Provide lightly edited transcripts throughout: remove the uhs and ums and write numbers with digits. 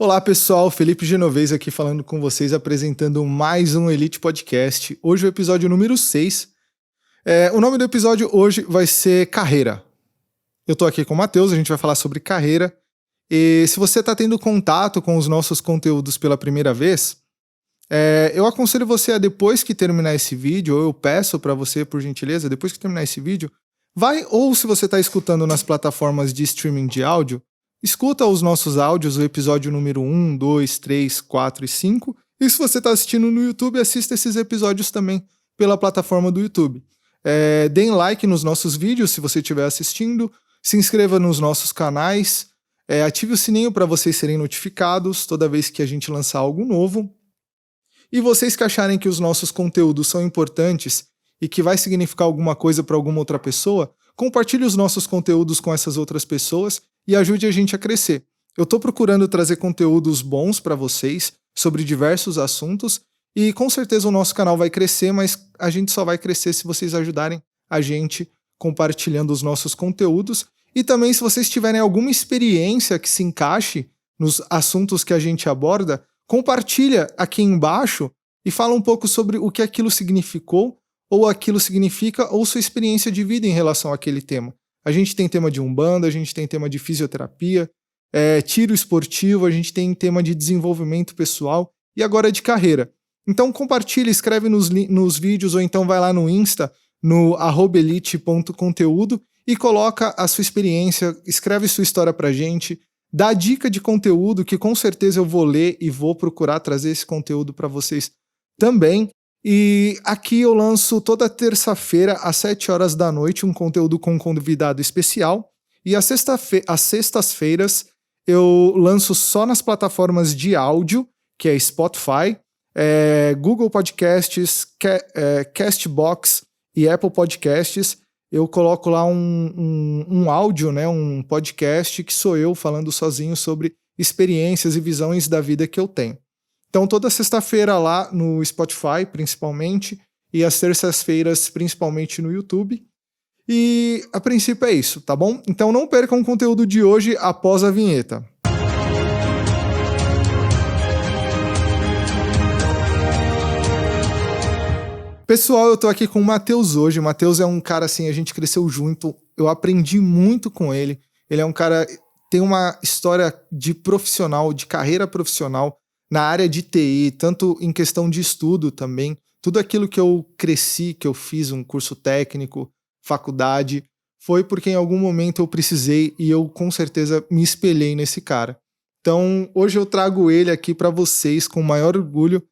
Olá pessoal, Felipe Genovez aqui falando com vocês, apresentando mais um Elite Podcast. Hoje é o episódio número 6. O nome do episódio hoje vai ser Carreira. Eu tô aqui com o Matheus, a gente vai falar sobre carreira. E se você está tendo contato com os nossos conteúdos pela primeira vez, eu aconselho você a, depois que terminar esse vídeo, ou eu peço para você, por gentileza, depois que terminar esse vídeo, ou se você está escutando nas plataformas de streaming de áudio, escuta os nossos áudios, o episódio número 1, 2, 3, 4 e 5. E se você está assistindo no YouTube, assista esses episódios também pela plataforma do YouTube. Deem like nos nossos vídeos se você estiver assistindo, se inscreva nos nossos canais, ative o sininho para vocês serem notificados toda vez que a gente lançar algo novo. E vocês que acharem que os nossos conteúdos são importantes e que vai significar alguma coisa para alguma outra pessoa, compartilhe os nossos conteúdos com essas outras pessoas e ajude a gente a crescer. Eu estou procurando trazer conteúdos bons para vocês sobre diversos assuntos e com certeza o nosso canal vai crescer, mas a gente só vai crescer se vocês ajudarem a gente compartilhando os nossos conteúdos. E também, se vocês tiverem alguma experiência que se encaixe nos assuntos que a gente aborda, compartilha aqui embaixo e fala um pouco sobre o que aquilo significou, ou aquilo significa, ou sua experiência de vida em relação àquele tema. A gente tem tema de Umbanda, a gente tem tema de fisioterapia, tiro esportivo, a gente tem tema de desenvolvimento pessoal e agora de carreira. Então compartilha, escreve nos vídeos ou então vai lá no Insta, no @elite.conteúdo e coloca a sua experiência, escreve sua história pra gente, dá dica de conteúdo que com certeza eu vou ler e vou procurar trazer esse conteúdo para vocês também. E aqui eu lanço toda terça-feira às 7 horas da noite um conteúdo com um convidado especial. E às sextas-feiras eu lanço só nas plataformas de áudio, que é Spotify, Google Podcasts, Castbox e Apple Podcasts. Eu coloco lá um áudio, né, um podcast que sou eu falando sozinho sobre experiências e visões da vida que eu tenho. Então, toda sexta-feira lá no Spotify, principalmente, e às terças-feiras, principalmente no YouTube. E, a princípio, é isso, tá bom? Então, não percam o conteúdo de hoje após a vinheta. Pessoal, eu tô aqui com o Matheus hoje. O Matheus é um cara, assim, a gente cresceu junto. Eu aprendi muito com ele. Ele é um cara, tem uma história de profissional, de carreira profissional, na área de TI, tanto em questão de estudo também. Tudo aquilo que eu cresci, que eu fiz, um curso técnico, faculdade, foi porque em algum momento eu precisei e eu com certeza me espelhei nesse cara. Então, hoje eu trago ele aqui para vocês com o maior orgulho,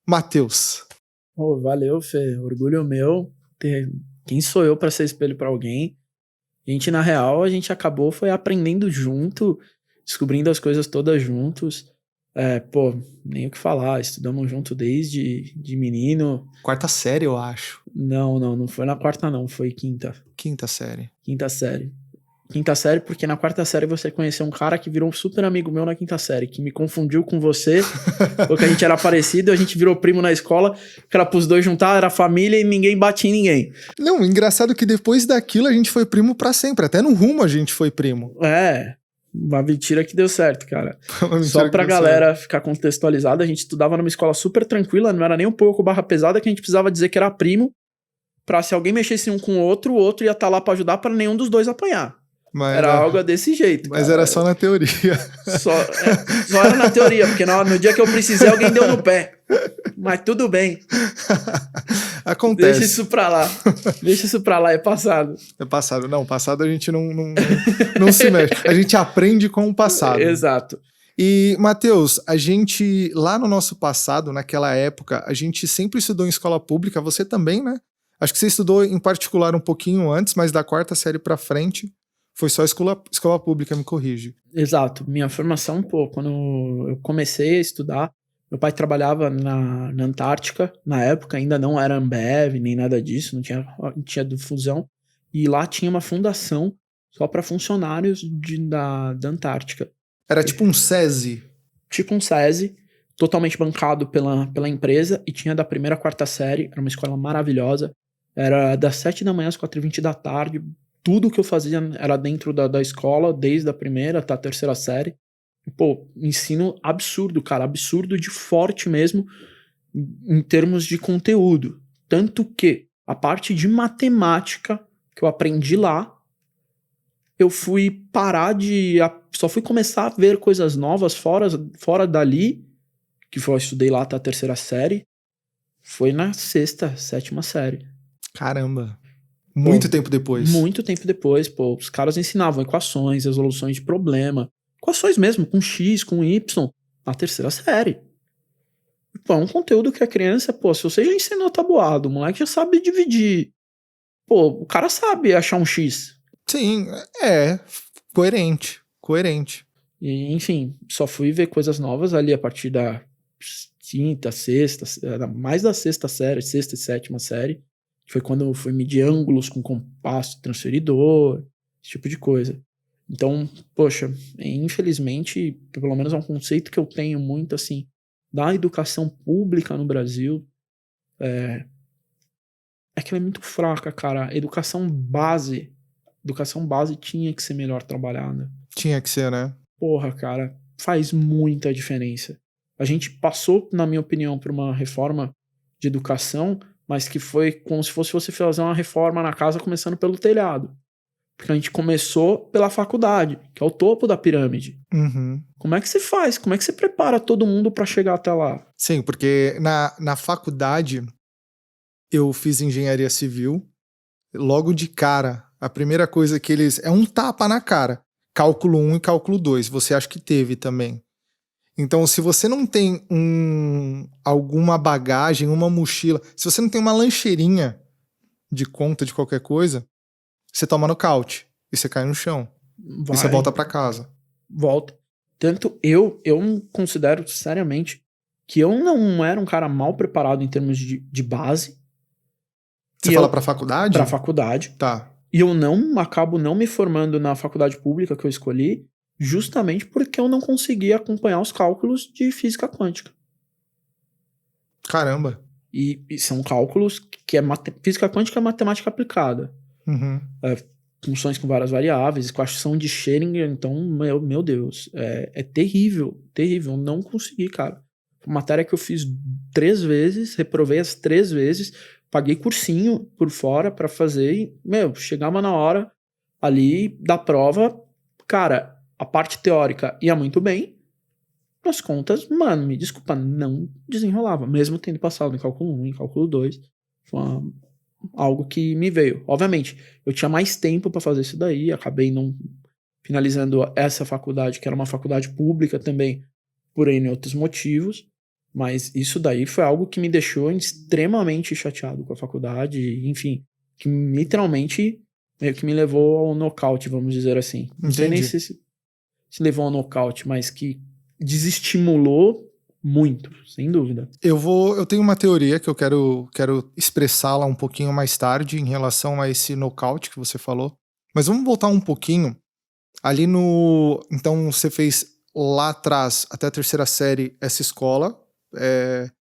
Matheus. Oh, valeu, Fê. Orgulho meu. Quem sou eu para ser espelho para alguém? A gente, na real, a gente acabou foi aprendendo junto, descobrindo as coisas todas juntos. Nem o que falar, estudamos junto desde menino. Quarta série, eu acho. Não foi na quarta não, foi quinta. Quinta série. Quinta série, porque na quarta série você conheceu um cara que virou um super amigo meu na quinta série, que me confundiu com você, porque a gente era parecido, a gente virou primo na escola, que era pros dois juntar, era família e ninguém batia em ninguém. Não, engraçado que depois daquilo a gente foi primo pra sempre, até no rumo a gente foi primo. Uma mentira que deu certo, cara. Só pra galera ficar contextualizada, a gente estudava numa escola super tranquila, não era nem um pouco barra pesada, que a gente precisava dizer que era primo, pra se alguém mexesse um com o outro ia estar lá pra ajudar pra nenhum dos dois apanhar. Era algo desse jeito. Mas cara, era só na teoria. Só era na teoria, porque no dia que eu precisei, alguém deu no pé. Mas tudo bem. Acontece. Deixa isso pra lá, é passado. É passado. Não, passado a gente não se mexe. A gente aprende com o passado. Exato. E, Matheus, a gente, lá no nosso passado, naquela época, a gente sempre estudou em escola pública, você também, né? Acho que você estudou em particular um pouquinho antes, mas da quarta série pra frente foi só escola pública, me corrige. Exato. Minha formação, quando eu comecei a estudar, meu pai trabalhava na Antártica, na época ainda não era Ambev, nem nada disso, não tinha difusão, e lá tinha uma fundação só para funcionários da Antártica. Era tipo um SESI? Tipo um SESI, totalmente bancado pela empresa, e tinha da primeira à quarta série, era uma escola maravilhosa, era das 7 da manhã às 4h20 da tarde, tudo que eu fazia era dentro da escola, desde a primeira até a terceira série. Pô, ensino absurdo, cara, absurdo de forte mesmo em termos de conteúdo. Tanto que a parte de matemática que eu aprendi lá, eu fui parar de... Só fui começar a ver coisas novas fora dali, que eu estudei lá até a 3ª série, foi na 6ª, 7ª série. Caramba. Pô, Muito tempo depois. Muito tempo depois, pô. Os caras ensinavam equações, resoluções de problema. Equações mesmo, com X, com Y, na 3ª série. Pô, é um conteúdo que a criança, pô, se você já ensinou tabuado, o moleque já sabe dividir. Pô, o cara sabe achar um X. Sim, coerente. E, enfim, só fui ver coisas novas ali a partir da 5ª, 6ª, mais da 6ª série, 6ª e 7ª série. Foi quando eu fui medir ângulos com compasso transferidor, esse tipo de coisa. Então, poxa, infelizmente, pelo menos é um conceito que eu tenho muito, assim, da educação pública no Brasil, é que ela é muito fraca, cara. A educação base tinha que ser melhor trabalhada. Tinha que ser, né? Porra, cara, faz muita diferença. A gente passou, na minha opinião, por uma reforma de educação, mas que foi como se fosse você fazer uma reforma na casa começando pelo telhado. Porque a gente começou pela faculdade, que é o topo da pirâmide. Uhum. Como é que você faz? Como é que você prepara todo mundo para chegar até lá? Sim, porque na faculdade eu fiz engenharia civil. Logo de cara, a primeira coisa que eles... É um tapa na cara. Cálculo 1 e cálculo 2. Você acha que teve também. Então, se você não tem alguma bagagem, uma mochila, se você não tem uma lancheirinha de conta de qualquer coisa, você toma nocaute e você cai no chão. E você volta pra casa. Volta. Tanto eu considero seriamente que eu não era um cara mal preparado em termos de base. Você fala pra faculdade? Pra faculdade. Tá. E eu acabo não me formando na faculdade pública que eu escolhi, justamente porque eu não consegui acompanhar os cálculos de física quântica. Caramba. E são cálculos que física quântica é matemática aplicada. Uhum. Funções com várias variáveis, equação de Schrödinger, então, meu Deus, é terrível, terrível. Eu não consegui, cara. Matéria que eu fiz 3 vezes, reprovei as 3 vezes, paguei cursinho por fora pra fazer e, chegava na hora ali da prova, cara, a parte teórica ia muito bem, nas contas, mano, me desculpa, não desenrolava, mesmo tendo passado em cálculo 1, em cálculo 2, foi algo que me veio. Obviamente, eu tinha mais tempo pra fazer isso daí, acabei não finalizando essa faculdade, que era uma faculdade pública também, por N outros motivos, mas isso daí foi algo que me deixou extremamente chateado com a faculdade, enfim, que literalmente meio que me levou ao nocaute, vamos dizer assim. Não sei nem se levou ao nocaute, mas que desestimulou muito, sem dúvida. Eu tenho uma teoria que eu quero expressá-la um pouquinho mais tarde em relação a esse nocaute que você falou. Mas vamos voltar um pouquinho ali no... Então você fez lá atrás, até a 3ª série, essa escola,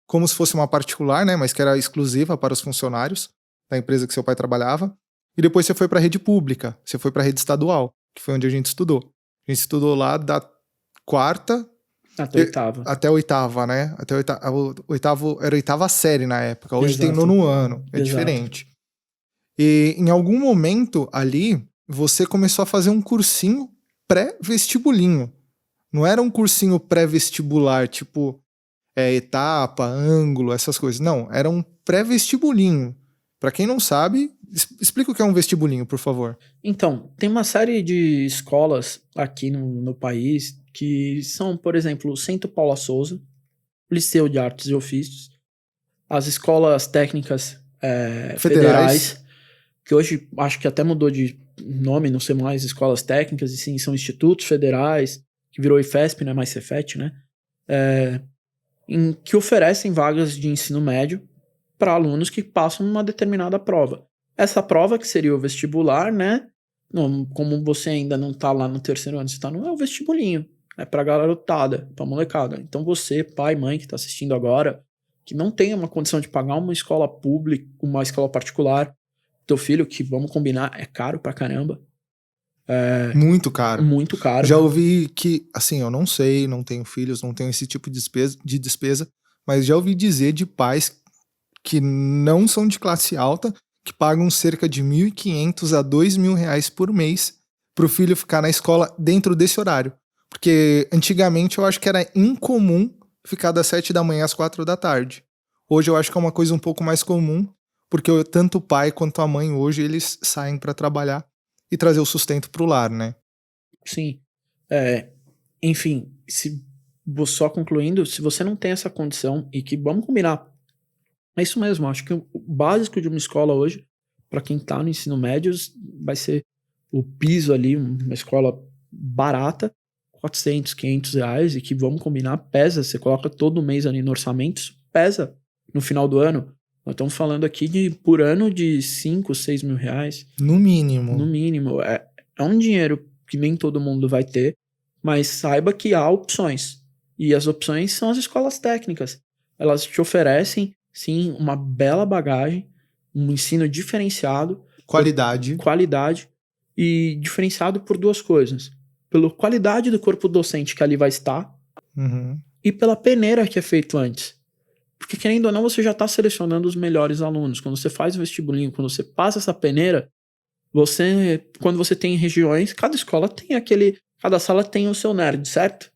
como se fosse uma particular, né? Mas que era exclusiva para os funcionários da empresa que seu pai trabalhava. E depois você foi para a rede pública, você foi para a rede estadual, que foi onde a gente estudou. A gente estudou lá da 4ª até a 8ª. Até a 8ª, né? Até era a 8ª série na época. Hoje Exato. tem 9º ano. É Exato. diferente. E em algum momento ali, você começou a fazer um cursinho pré-vestibulinho. Não era um cursinho pré-vestibular, tipo etapa, ângulo, essas coisas. Não, era um pré-vestibulinho. Pra quem não sabe, explica o que é um vestibulinho, por favor. Então, tem uma série de escolas aqui no país que são, por exemplo, o Centro Paula Souza, Liceu de Artes e Ofícios, as escolas técnicas federais, que hoje acho que até mudou de nome, não sei mais, escolas técnicas, e sim, são institutos federais, que virou IFESP, não é mais Cefet, né? Em que oferecem vagas de ensino médio para alunos que passam uma determinada prova. Essa prova, que seria o vestibular, né? Não, como você ainda não tá lá no 3º ano, você tá no vestibulinho. É pra garotada, pra molecada. Então você, pai, mãe, que tá assistindo agora, que não tem uma condição de pagar uma escola pública, uma escola particular, teu filho, que vamos combinar, é caro pra caramba. Muito caro. Muito caro. Já ouvi que, assim, eu não sei, não tenho filhos, não tenho esse tipo de despesa, mas já ouvi dizer de pais que não são de classe alta, que pagam cerca de R$1.500 a R$2.000 por mês para o filho ficar na escola dentro desse horário. Porque antigamente eu acho que era incomum ficar das 7 da manhã às 4 da tarde. Hoje eu acho que é uma coisa um pouco mais comum, porque tanto o pai quanto a mãe hoje eles saem para trabalhar e trazer o sustento pro lar, né? Sim. Enfim, só concluindo, se você não tem essa condição e que, vamos combinar, é isso mesmo, acho que o básico de uma escola hoje, para quem tá no ensino médio, vai ser o piso ali, uma escola barata, R$400, R$500, e que, vamos combinar, pesa, você coloca todo mês ali no orçamento, pesa no final do ano. Nós estamos falando aqui por ano de R$5, R$6.000. No mínimo. No mínimo. É um dinheiro que nem todo mundo vai ter, mas saiba que há opções. E as opções são as escolas técnicas. Elas te oferecem, sim, uma bela bagagem, um ensino diferenciado. Qualidade e diferenciado por duas coisas. Pela qualidade do corpo docente que ali vai estar e pela peneira que é feito antes. Porque, querendo ou não, você já está selecionando os melhores alunos. Quando você faz o vestibulinho, quando você passa essa peneira, quando você tem regiões, cada escola tem cada sala tem o seu nerd, certo?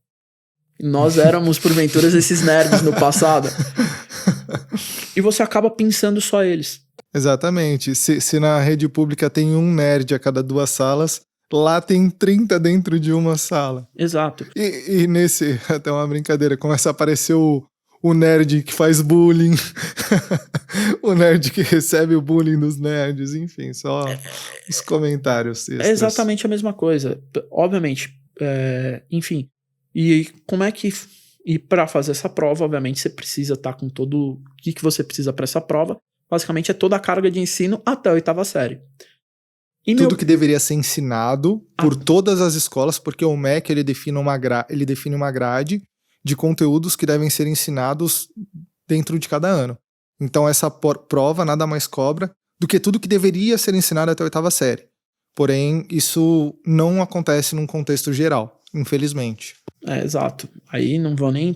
E nós éramos, porventura, esses nerds no passado. E você acaba pensando só eles. Exatamente. Se na rede pública tem um nerd a cada 2 salas, lá tem 30 dentro de uma sala. Exato. E nesse, até uma brincadeira, começa a aparecer o nerd que faz bullying, o nerd que recebe o bullying dos nerds, enfim, só os comentários extras. É exatamente a mesma coisa. Obviamente, enfim. E como é que... E para fazer essa prova, obviamente, você precisa estar com todo... O que você precisa para essa prova? Basicamente, é toda a carga de ensino até a 8ª série. Tudo que deveria ser ensinado por todas as escolas, porque o MEC ele define uma grade de conteúdos que devem ser ensinados dentro de cada ano. Então essa prova nada mais cobra do que tudo que deveria ser ensinado até a 8ª série. Porém, isso não acontece num contexto geral, infelizmente. Exato. Aí não vou nem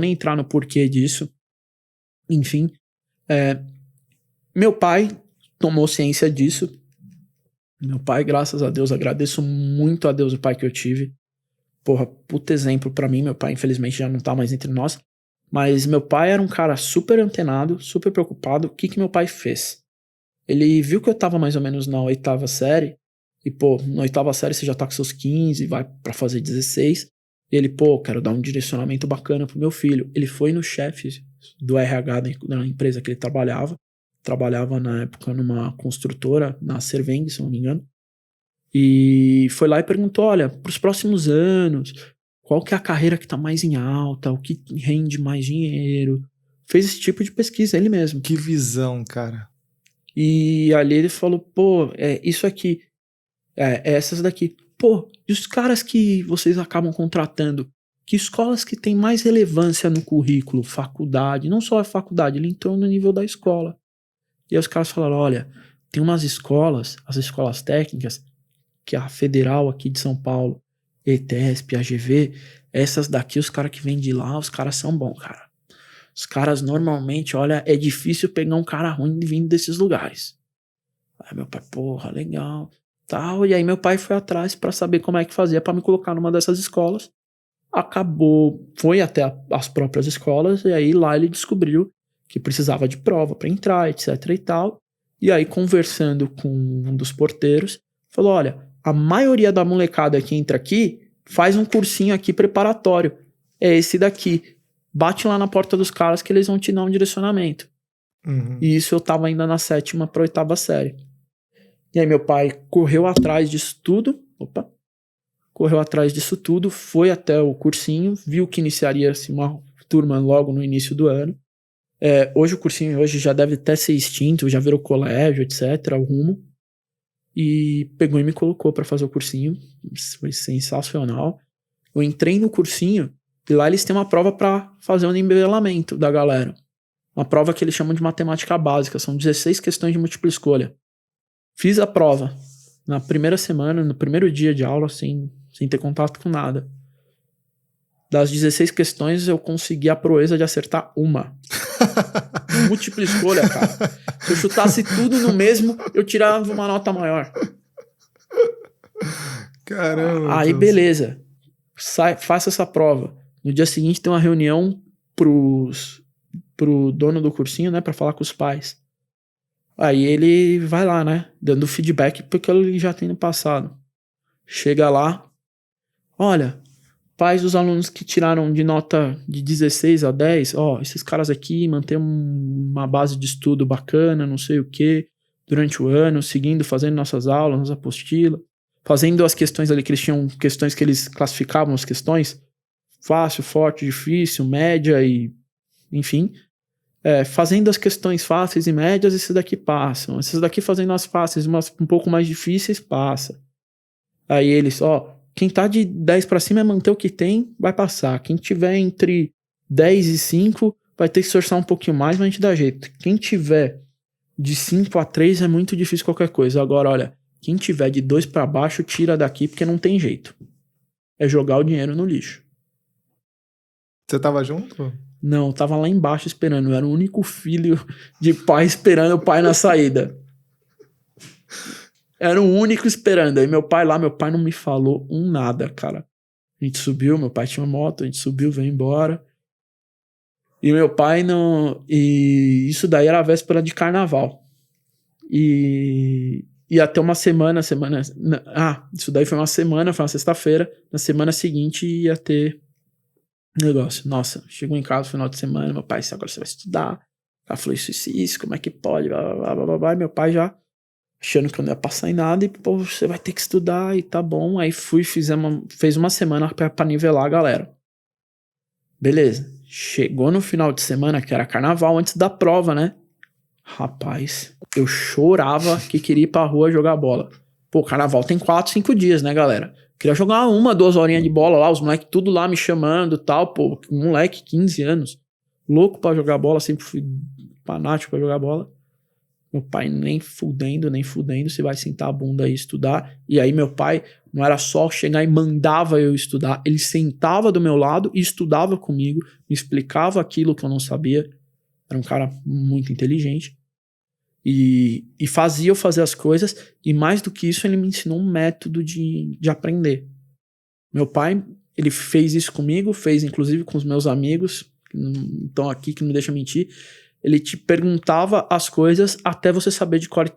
entrar no porquê disso. Enfim, meu pai tomou ciência disso. Meu pai, graças a Deus, agradeço muito a Deus o pai que eu tive. Porra, puta exemplo pra mim. Meu pai, infelizmente, já não tá mais entre nós. Mas meu pai era um cara super antenado, super preocupado. O que meu pai fez? Ele viu que eu tava mais ou menos na 8ª série. E, pô, na 8ª série você já tá com seus 15, vai pra fazer 16. E ele, quero dar um direcionamento bacana pro meu filho. Ele foi no chefe do RH da empresa que ele trabalhava. Trabalhava na época numa construtora, na Serveng, se não me engano. E foi lá e perguntou, olha, pros próximos anos, qual que é a carreira que tá mais em alta, o que rende mais dinheiro. Fez esse tipo de pesquisa, ele mesmo. Que visão, cara. E ali ele falou, isso aqui, essas daqui. E os caras que vocês acabam contratando, que escolas que têm mais relevância no currículo, faculdade, não só a faculdade, ele entrou no nível da escola. E aí os caras falaram, olha, tem umas escolas, as escolas técnicas, que é a Federal aqui de São Paulo, ETESP, AGV, essas daqui, os caras que vêm de lá, os caras são bons, cara. Os caras normalmente, olha, é difícil pegar um cara ruim vindo desses lugares. Aí meu pai, porra, legal, tal. E aí meu pai foi atrás pra saber como é que fazia pra me colocar numa dessas escolas. Foi até as próprias escolas, e aí lá ele descobriu que precisava de prova pra entrar, etc e tal. E aí, conversando com um dos porteiros, falou, olha, a maioria da molecada que entra aqui faz um cursinho aqui preparatório. É esse daqui. Bate lá na porta dos caras que eles vão te dar um direcionamento. E isso eu tava ainda na 7ª pra 8ª série. E aí meu pai correu atrás disso tudo. Foi até o cursinho, viu que iniciaria-se uma turma logo no início do ano. Hoje o cursinho já deve até ser extinto, já virou colégio, etc, o rumo. E pegou e me colocou pra fazer o cursinho. Foi sensacional. Eu entrei no cursinho e lá eles têm uma prova pra fazer um nivelamento da galera. Uma prova que eles chamam de matemática básica. São 16 questões de múltipla escolha. Fiz a prova. na primeira semana, no primeiro dia de aula, sem ter contato com nada. Das 16 questões, eu consegui a proeza de acertar uma. Múltipla escolha, cara. Se eu chutasse tudo no mesmo, eu tirava uma nota maior. Caramba. Aí, beleza. Faça essa prova. No dia seguinte tem uma reunião pro dono do cursinho, né, pra falar com os pais. Aí ele vai lá, né, dando feedback porque ele já tem no passado. Chega lá, olha, pais dos alunos que tiraram de nota de 16 a 10, esses caras aqui mantêm uma base de estudo bacana, não sei o que, durante o ano, fazendo nossas aulas, nossa apostila, fazendo as questões ali, que eles tinham questões que eles classificavam as questões, fácil, forte, difícil, média e, enfim, fazendo as questões fáceis e médias, esses daqui passam, esses daqui fazendo as fáceis, umas um pouco mais difíceis, passa. Aí eles, quem tá de 10 pra cima é manter o que tem, vai passar. Quem tiver entre 10 e 5 vai ter que se esforçar um pouquinho mais, mas a gente dá jeito. Quem tiver de 5 a 3 é muito difícil qualquer coisa. Agora, olha, quem tiver de 2 pra baixo, tira daqui porque não tem jeito. É jogar o dinheiro no lixo. Você tava junto? Não, eu tava lá embaixo esperando. Eu era o único filho de pai esperando o pai na saída. Era o único esperando. Aí meu pai não me falou nada, cara. A gente subiu, meu pai tinha uma moto, a gente subiu, veio embora. E meu pai não... E isso daí era a véspera de carnaval. E até uma semana... isso daí foi uma semana, foi uma sexta-feira. Na semana seguinte ia ter negócio. Nossa, chegou em casa no final de semana, meu pai disse, agora você vai estudar. Ela falou isso, como é que pode? Blá, blá, blá, blá, blá. E meu pai já achando que eu não ia passar em nada, e pô, você vai ter que estudar, e tá bom. Aí fez uma semana pra nivelar a galera. Beleza. Chegou no final de semana, que era carnaval, antes da prova, né? Rapaz, eu chorava que queria ir pra rua jogar bola. Pô, carnaval tem 4, 5 dias, né, galera? Queria jogar 1, 2 horinhas de bola lá, os moleques tudo lá me chamando e tal, pô, moleque, 15 anos, louco pra jogar bola, sempre fui fanático pra jogar bola. Meu pai nem fudendo, se vai sentar a bunda aí e estudar. E aí meu pai não era só chegar e mandava eu estudar, ele sentava do meu lado e estudava comigo, me explicava aquilo que eu não sabia. Era um cara muito inteligente. E fazia eu fazer as coisas, e mais do que isso, ele me ensinou um método de aprender. Meu pai, ele fez isso comigo, fez inclusive com os meus amigos, que não estão aqui, que não me deixam mentir. Ele te perguntava as coisas até você saber de cor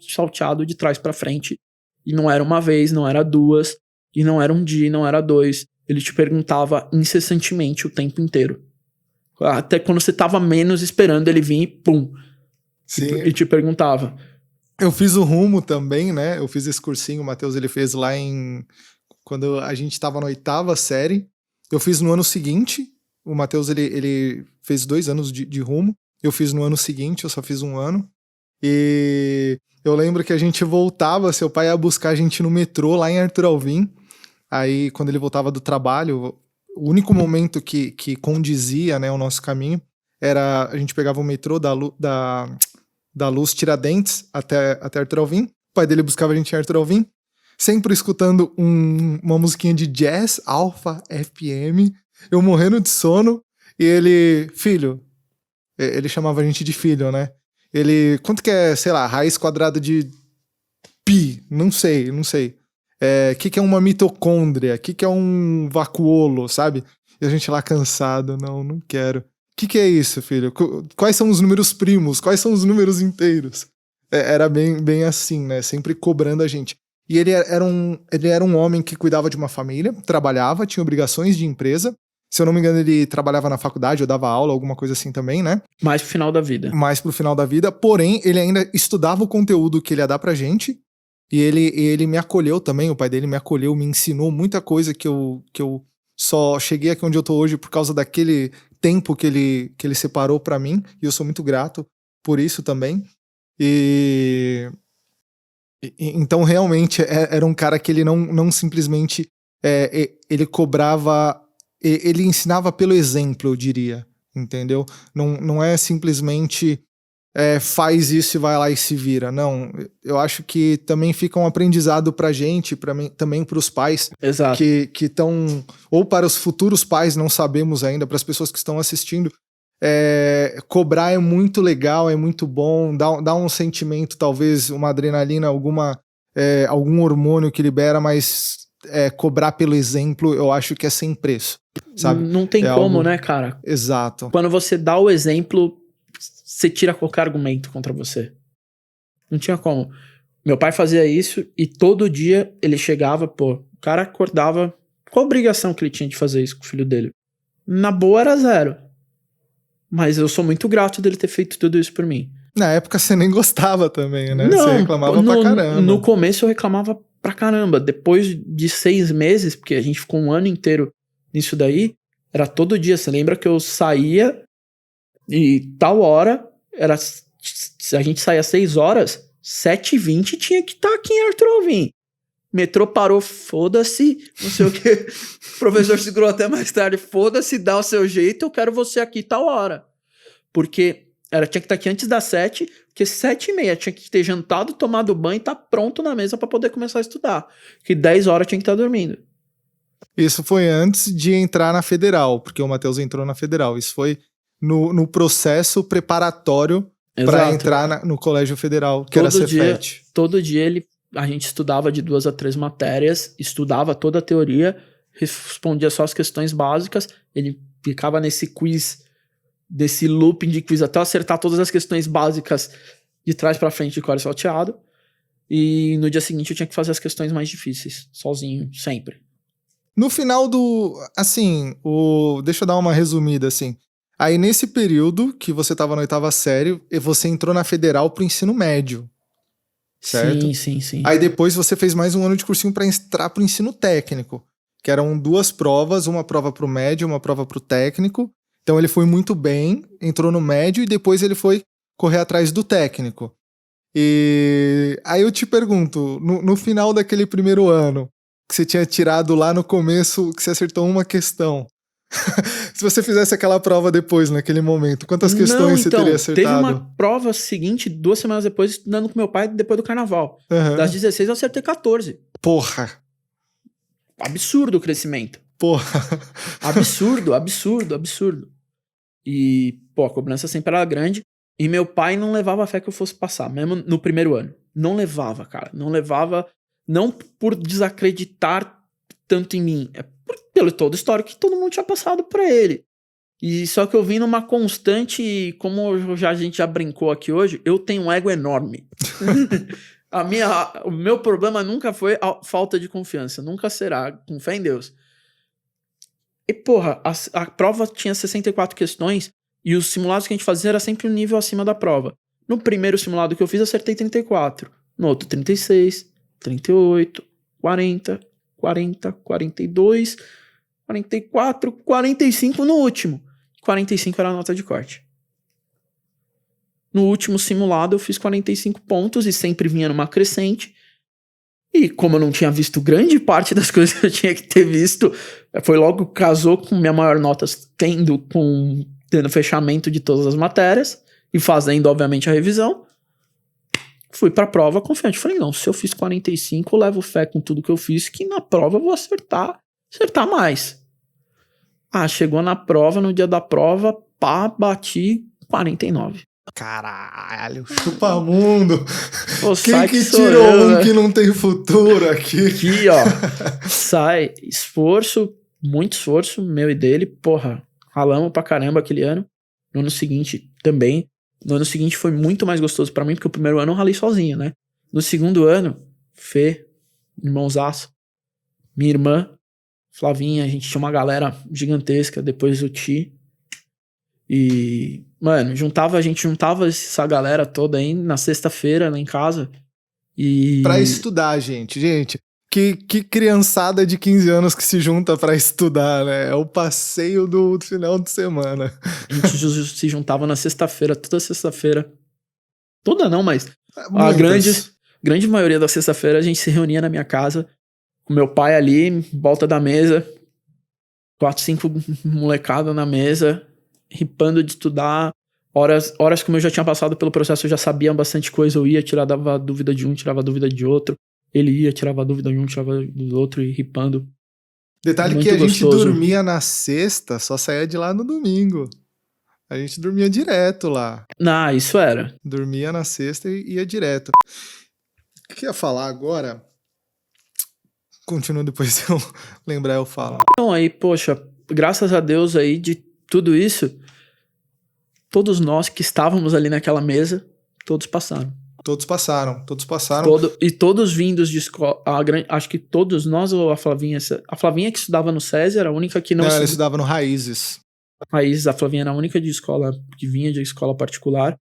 salteado de trás pra frente. E não era uma vez, não era 2, e não era um dia, não era 2. Ele te perguntava incessantemente o tempo inteiro. Até quando você tava menos esperando ele vir e pum. Sim. E te perguntava. Eu fiz o Rumo também, né? Eu fiz esse cursinho, o Matheus ele fez lá quando a gente tava na 8ª série. Eu fiz no ano seguinte. O Matheus ele fez 2 anos de Rumo. Eu fiz no ano seguinte, eu só fiz 1 ano. E eu lembro que a gente voltava, seu pai ia buscar a gente no metrô lá em Arthur Alvim. Aí, quando ele voltava do trabalho, o único momento que condizia, né, o nosso caminho era a gente pegava o metrô da Luz Tiradentes até Arthur Alvim. O pai dele buscava a gente em Arthur Alvim, sempre escutando uma musiquinha de jazz, Alpha FM, eu morrendo de sono, e ele, filho, ele chamava a gente de filho, né? Ele, quanto que é, sei lá, raiz quadrada de pi? Não sei. Que é uma mitocôndria? Que é um vacuolo, sabe? E a gente lá cansado, não quero. Que é isso, filho? Quais são os números primos? Quais são os números inteiros? Era bem assim, né? Sempre cobrando a gente. E ele era um homem que cuidava de uma família, trabalhava, tinha obrigações de empresa. Se eu não me engano, ele trabalhava na faculdade ou dava aula, alguma coisa assim também, né? Mais pro final da vida. Mais pro final da vida. Porém, ele ainda estudava o conteúdo que ele ia dar pra gente. E ele me acolheu também, o pai dele me acolheu, me ensinou muita coisa que eu só cheguei aqui onde eu tô hoje por causa daquele tempo que ele separou pra mim. E eu sou muito grato por isso também. Então, realmente, era um cara que ele não simplesmente... ele cobrava... Ele ensinava pelo exemplo, eu diria, entendeu? Não é simplesmente faz isso e vai lá e se vira. Não, eu acho que também fica um aprendizado pra gente, também pros pais. Exato. Que estão, ou para os futuros pais, não sabemos ainda, para as pessoas que estão assistindo, cobrar é muito legal, é muito bom, dá um sentimento, talvez uma adrenalina, algum hormônio que libera, mas cobrar pelo exemplo, eu acho que é sem preço, sabe? Não tem como, né, cara? Exato. Quando você dá o exemplo, você tira qualquer argumento contra você. Não tinha como. Meu pai fazia isso e todo dia ele chegava, o cara acordava. Qual a obrigação que ele tinha de fazer isso com o filho dele? Na boa era 0. Mas eu sou muito grato dele ter feito tudo isso por mim. Na época você nem gostava também, né? Não, você reclamava pra caramba. No começo eu reclamava pra caramba. Depois de 6 meses, porque a gente ficou um ano inteiro nisso daí, era todo dia. Você lembra que eu saía e tal hora, a gente saía 6 horas, 7h20 tinha que estar aqui em Arthur Alvim. Metrô parou, foda-se, não sei o que. O professor segurou até mais tarde, foda-se, dá o seu jeito, eu quero você aqui tal hora. Porque tinha que estar aqui antes das 7, porque 7h30 tinha que ter jantado, tomado banho e estar pronto na mesa para poder começar a estudar. Que 10 horas tinha que estar dormindo. Isso foi antes de entrar na Federal, porque o Matheus entrou na Federal. Isso foi no processo preparatório para entrar no Colégio Federal, que era Cefet. Todo dia a gente estudava de 2 a 3 matérias, estudava toda a teoria, respondia só as questões básicas, ele ficava nesse quiz, desse looping de quiz até acertar todas as questões básicas de trás para frente de core salteado, e no dia seguinte eu tinha que fazer as questões mais difíceis, sozinho, sempre. No final deixa eu dar uma resumida, assim. Aí nesse período que você tava na 8ª série, você entrou na Federal pro ensino médio. Certo? Sim. Aí depois você fez mais um ano de cursinho para entrar pro ensino técnico, que eram 2 provas, uma prova pro médio, uma prova pro técnico. Então ele foi muito bem, entrou no médio e depois ele foi correr atrás do técnico. E aí eu te pergunto, no final daquele primeiro ano, que você tinha tirado lá no começo, que você acertou uma questão, se você fizesse aquela prova depois, naquele momento, quantas questões você teria acertado? Teve uma prova seguinte, 2 semanas depois, estudando com meu pai, depois do carnaval. Uhum. Das 16 eu acertei 14. Porra! Absurdo o crescimento. Porra! Absurdo. E, a cobrança sempre era grande. E meu pai não levava fé que eu fosse passar, mesmo no primeiro ano. Não levava, cara. Não levava, não por desacreditar tanto em mim. Pelo todo o histórico que todo mundo tinha passado pra ele. E só que eu vim numa constante, como a gente já brincou aqui hoje, eu tenho um ego enorme. O meu problema nunca foi a falta de confiança, nunca será, com fé em Deus. E a prova tinha 64 questões e os simulados que a gente fazia era sempre um nível acima da prova. No primeiro simulado que eu fiz, eu acertei 34. No outro, 36, 38, 40, 42, 44, 45 no último. 45 era a nota de corte. No último simulado eu fiz 45 pontos e sempre vinha numa crescente. E como eu não tinha visto grande parte das coisas que eu tinha que ter visto, foi logo que casou com minha maior nota tendo fechamento de todas as matérias e fazendo, obviamente, a revisão. Fui pra prova confiante. Falei, não, se eu fiz 45, eu levo fé com tudo que eu fiz, que na prova eu vou acertar mais. Chegou na prova, no dia da prova, bati 49. Caralho, chupa mundo. Quem que tirou que não tem futuro aqui? Aqui, ó. Sai. Muito esforço, meu e dele. Ralamos pra caramba aquele ano. No ano seguinte também. No ano seguinte foi muito mais gostoso pra mim, porque o primeiro ano eu ralei sozinho, né? No segundo ano, Fê, irmãozaço, minha irmã, Flavinha, a gente tinha uma galera gigantesca, depois o Ti. E, mano, a gente juntava essa galera toda aí na sexta-feira lá em casa. Pra estudar, gente. Que criançada de 15 anos que se junta pra estudar, né? É o passeio do final de semana. A gente se juntava na sexta-feira, toda sexta-feira. Toda não, mas a grande maioria da sexta-feira a gente se reunia na minha casa, com meu pai ali, em volta da mesa, 4, 5 molecada na mesa, ripando de estudar, Horas como eu já tinha passado pelo processo, eu já sabia bastante coisa, eu ia, tirava a dúvida de um, tirava a dúvida de outro, ele ia, tirava a dúvida de um, tirava do outro e ripando. Detalhe Muito que a gente gostoso. dormia na sexta, só saía de lá no domingo. A gente dormia direto lá. Isso era. Dormia na sexta e ia direto. O que eu ia falar agora? Continua depois, se eu lembrar, eu falo. Então, aí, poxa, graças a Deus aí de tudo isso, todos nós que estávamos ali naquela mesa, todos passaram. Todos passaram. E todos vindos de escola. Acho que todos nós, ou a Flavinha. A Flavinha que estudava no César era a única que não. Não, ela estudava no Raízes. A Flavinha era a única de escola que vinha de escola particular.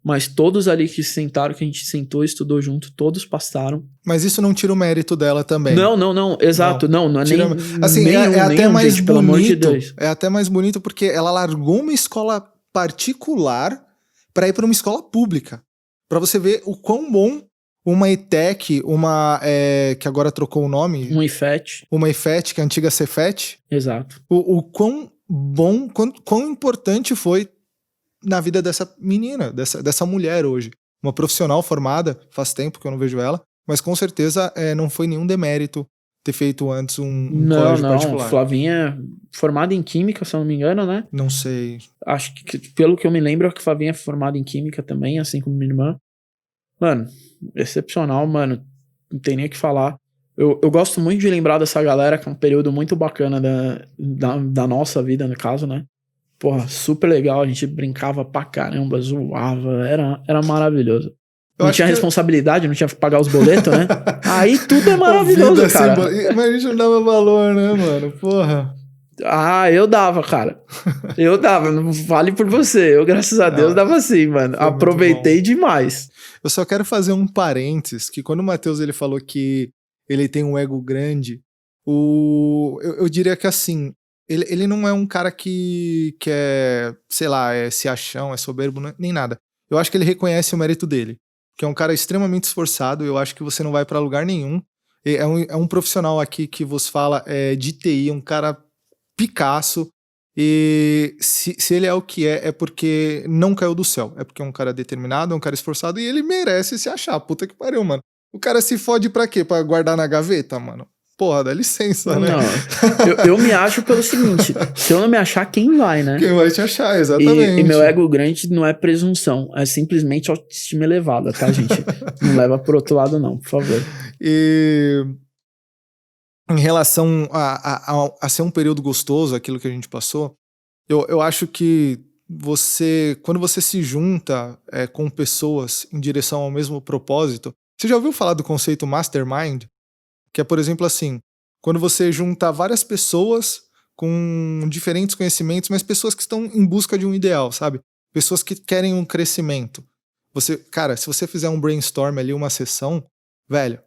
Mas todos ali que sentaram, que a gente sentou e estudou junto, todos passaram. Mas isso não tira o mérito dela também. Não, exato. Não é tira... nem. Assim, nenhum, é até mais gente, bonito. pelo amor de Deus. É até mais bonito porque ela largou uma escola particular para ir para uma escola pública. Para você ver o quão bom uma ETEC, que agora trocou o nome. Um IFET. Uma IFET, que é a antiga Cefet. Exato. O quão bom, quão importante foi na vida dessa menina, dessa mulher hoje. Uma profissional formada, faz tempo que eu não vejo ela, mas com certeza não foi nenhum demérito ter feito antes um colégio particular. Flavinha formada em Química, se eu não me engano, né? Não sei. Acho que, pelo que eu me lembro, a Flavinha é formada em Química também, assim como minha irmã. Mano, excepcional, mano. Não tem nem o que falar. Eu gosto muito de lembrar dessa galera, que é um período muito bacana da nossa vida, no caso, né? Porra, super legal. A gente brincava pra caramba, zoava. Era maravilhoso. Não tinha responsabilidade, não tinha que pagar os boletos, né? Aí tudo é maravilhoso, cara. Mas a gente não dava valor, né, mano? Porra. Eu dava, cara. Eu dava, não vale por você. Eu, graças a Deus, dava assim, mano. Aproveitei demais. Eu só quero fazer um parênteses, que quando o Matheus ele falou que ele tem um ego grande, eu diria que assim, ele não é um cara que é, sei lá, é se achão, é soberbo, nem nada. Eu acho que ele reconhece o mérito dele, que é um cara extremamente esforçado. Eu acho que você não vai pra lugar nenhum. É um profissional aqui que vos fala de TI, um cara Picasso, e se ele é o que é porque não caiu do céu, é porque é um cara determinado, é um cara esforçado e ele merece se achar. Puta que pariu, mano. O cara se fode pra quê? Pra guardar na gaveta, mano? Porra, dá licença, né? Não, eu me acho pelo seguinte, se eu não me achar, quem vai, né? Quem vai te achar, exatamente. E meu ego grande não é presunção, é simplesmente autoestima elevada, tá, gente? Não leva pro outro lado não, por favor. E em relação a ser um período gostoso, aquilo que a gente passou, eu acho que quando você se junta com pessoas em direção ao mesmo propósito, você já ouviu falar do conceito mastermind? Que é, por exemplo, assim, quando você junta várias pessoas com diferentes conhecimentos, mas pessoas que estão em busca de um ideal, sabe? Pessoas que querem um crescimento. Cara, se você fizer um brainstorm ali, uma sessão, velho,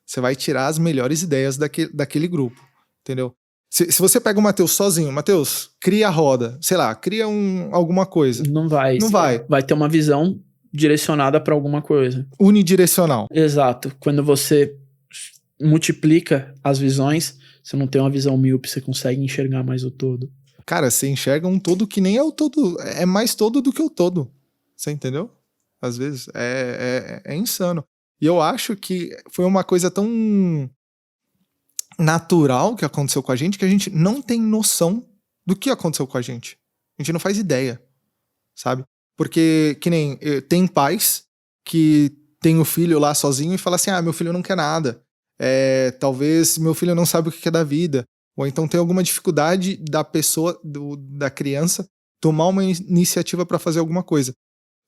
você vai tirar as melhores ideias daquele grupo, entendeu? Se você pega o Matheus sozinho, Matheus, cria a roda, sei lá, cria alguma coisa. Não vai. Vai ter uma visão direcionada para alguma coisa. Unidirecional. Exato. Quando você multiplica as visões, você não tem uma visão míope, você consegue enxergar mais o todo. Cara, você enxerga um todo que nem é o todo, é mais todo do que o todo. Você entendeu? Às vezes é insano. E eu acho que foi uma coisa tão natural que aconteceu com a gente que a gente não tem noção do que aconteceu com a gente. A gente não faz ideia, sabe? Porque, que nem, tem pais que tem o filho lá sozinho e fala assim, meu filho não quer nada. Talvez meu filho não sabe o que é da vida. Ou então tem alguma dificuldade da pessoa, da criança, tomar uma iniciativa para fazer alguma coisa.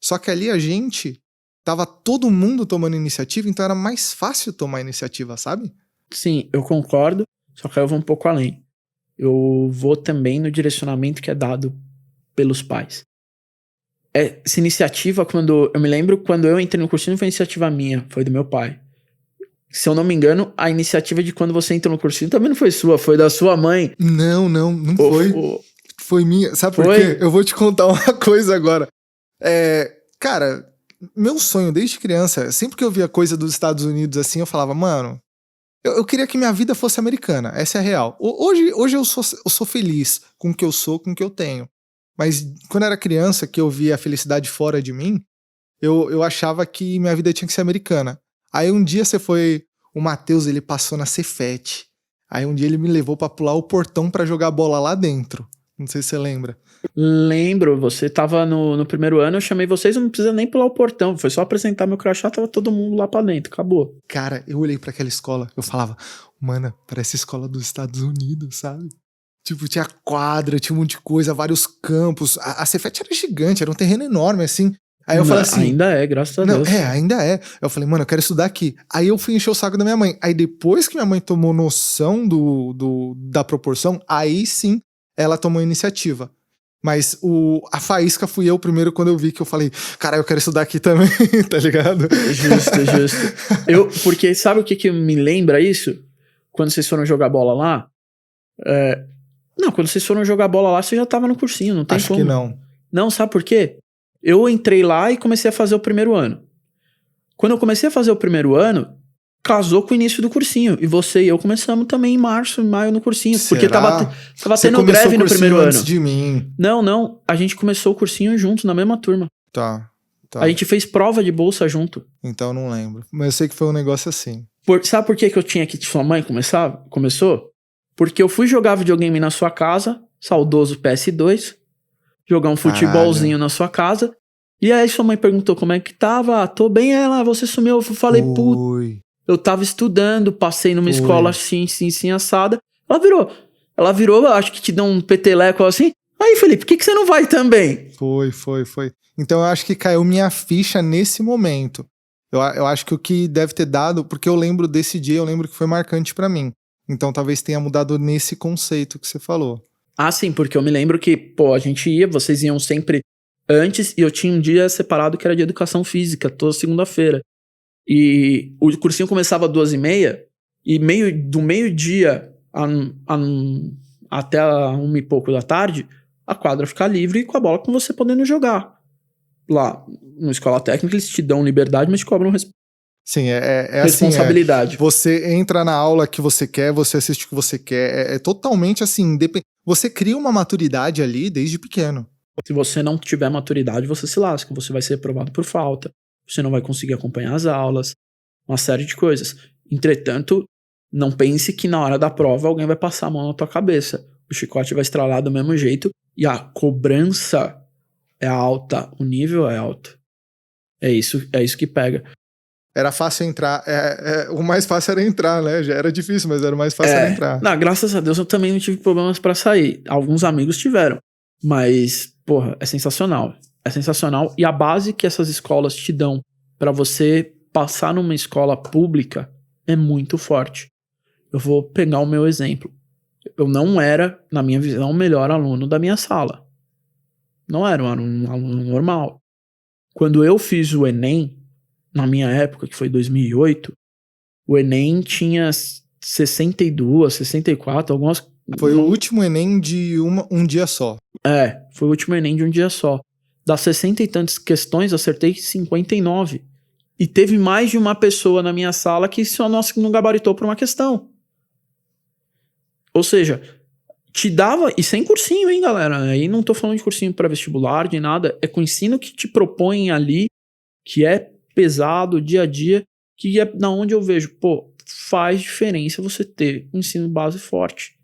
Só que ali a gente tava todo mundo tomando iniciativa, então era mais fácil tomar iniciativa, sabe? Sim, eu concordo, só que eu vou um pouco além. Eu vou também no direcionamento que é dado pelos pais. Essa iniciativa, eu me lembro quando eu entrei no cursinho, foi iniciativa minha, foi do meu pai. Se eu não me engano, a iniciativa de quando você entrou no cursinho também não foi sua, foi da sua mãe. Não foi. Foi minha. Sabe por quê? Eu vou te contar uma coisa agora. Cara, meu sonho desde criança, sempre que eu via coisa dos Estados Unidos assim, eu falava, mano, eu queria que minha vida fosse americana. Essa é a real. Hoje eu sou feliz com o que eu sou, com o que eu tenho. Mas quando eu era criança, que eu via a felicidade fora de mim, eu achava que minha vida tinha que ser americana. Aí um dia o Matheus, ele passou na Cefete. Aí um dia ele me levou pra pular o portão pra jogar bola lá dentro. Não sei se você lembra. Lembro, você tava no primeiro ano, eu chamei vocês, não precisa nem pular o portão, foi só apresentar meu crachá, tava todo mundo lá pra dentro, acabou. Cara, eu olhei pra aquela escola, eu falava, mano, parece a escola dos Estados Unidos, sabe? Tipo, tinha quadra, tinha um monte de coisa, vários campos. A Cefete era gigante, era um terreno enorme, assim. Aí eu falei assim... Ainda é, graças a Deus. Ainda é. Eu falei, mano, eu quero estudar aqui. Aí eu fui encher o saco da minha mãe. Aí depois que minha mãe tomou noção da proporção, aí sim ela tomou a iniciativa. Mas a faísca fui eu primeiro quando eu vi que eu falei, cara, eu quero estudar aqui também, tá ligado? Justo. Porque sabe o que me lembra isso? Quando vocês foram jogar bola lá? Não, quando vocês foram jogar bola lá, você já tava no cursinho, não tem Acho como. que não. Não, sabe por quê? Eu entrei lá e comecei a fazer o primeiro ano. Quando eu comecei a fazer o primeiro ano, casou com o início do cursinho. E você e eu começamos também em março, maio no cursinho. Será? Porque tava Você tendo greve no primeiro antes ano. de mim. Não. A gente começou o cursinho junto, na mesma turma. Tá. A gente fez prova de bolsa junto. Então eu não lembro. Mas eu sei que foi um negócio assim. Sabe por que eu tinha que sua mãe começou? Porque eu fui jogar videogame na sua casa, saudoso PS2, jogar um futebolzinho na sua casa. E aí sua mãe perguntou como é que tava. Tô bem, você sumiu. Eu falei, puta. Eu tava estudando, passei numa escola assim, assada. Ela virou, acho que te deu um peteleco assim. Aí, Felipe, por que você não vai também? Foi. Então eu acho que caiu minha ficha nesse momento. Eu acho que o que deve ter dado, porque eu lembro desse dia, eu lembro que foi marcante pra mim. Então talvez tenha mudado nesse conceito que você falou. Ah, sim, porque eu me lembro que, a gente ia, vocês iam sempre antes, e eu tinha um dia separado que era de educação física, toda segunda-feira. E o cursinho começava às 2h30, e do meio-dia até 1 e pouco da tarde, a quadra fica livre com a bola com você podendo jogar. Lá, na escola técnica, eles te dão liberdade, mas te cobram Sim, responsabilidade. Assim, você entra na aula que você quer, você assiste o que você quer. É totalmente assim, você cria uma maturidade ali desde pequeno. Se você não tiver maturidade, você se lasca, você vai ser reprovado por falta, você não vai conseguir acompanhar as aulas, uma série de coisas. Entretanto, não pense que na hora da prova alguém vai passar a mão na tua cabeça. O chicote vai estralar do mesmo jeito e a cobrança é alta, o nível é alto. É isso que pega. Era fácil entrar, o mais fácil era entrar, né? Já era difícil, mas era o mais fácil era entrar. Não, graças a Deus eu também não tive problemas pra sair. Alguns amigos tiveram, mas, é sensacional. É sensacional. E a base que essas escolas te dão pra você passar numa escola pública é muito forte. Eu vou pegar o meu exemplo. Eu não era, na minha visão, o melhor aluno da minha sala. Não era um aluno normal. Quando eu fiz o Enem, na minha época, que foi 2008, o Enem tinha 62, 64, algumas... Foi o último Enem de um dia só. Foi o último Enem de um dia só. Das 60 e tantas questões, acertei 59. E teve mais de uma pessoa na minha sala que só não gabaritou por uma questão. Ou seja, te dava... E sem cursinho, hein, galera? Aí não tô falando de cursinho para vestibular, de nada. É com o ensino que te propõem ali, que é pesado, dia a dia, que é na onde eu vejo, faz diferença você ter um ensino base forte.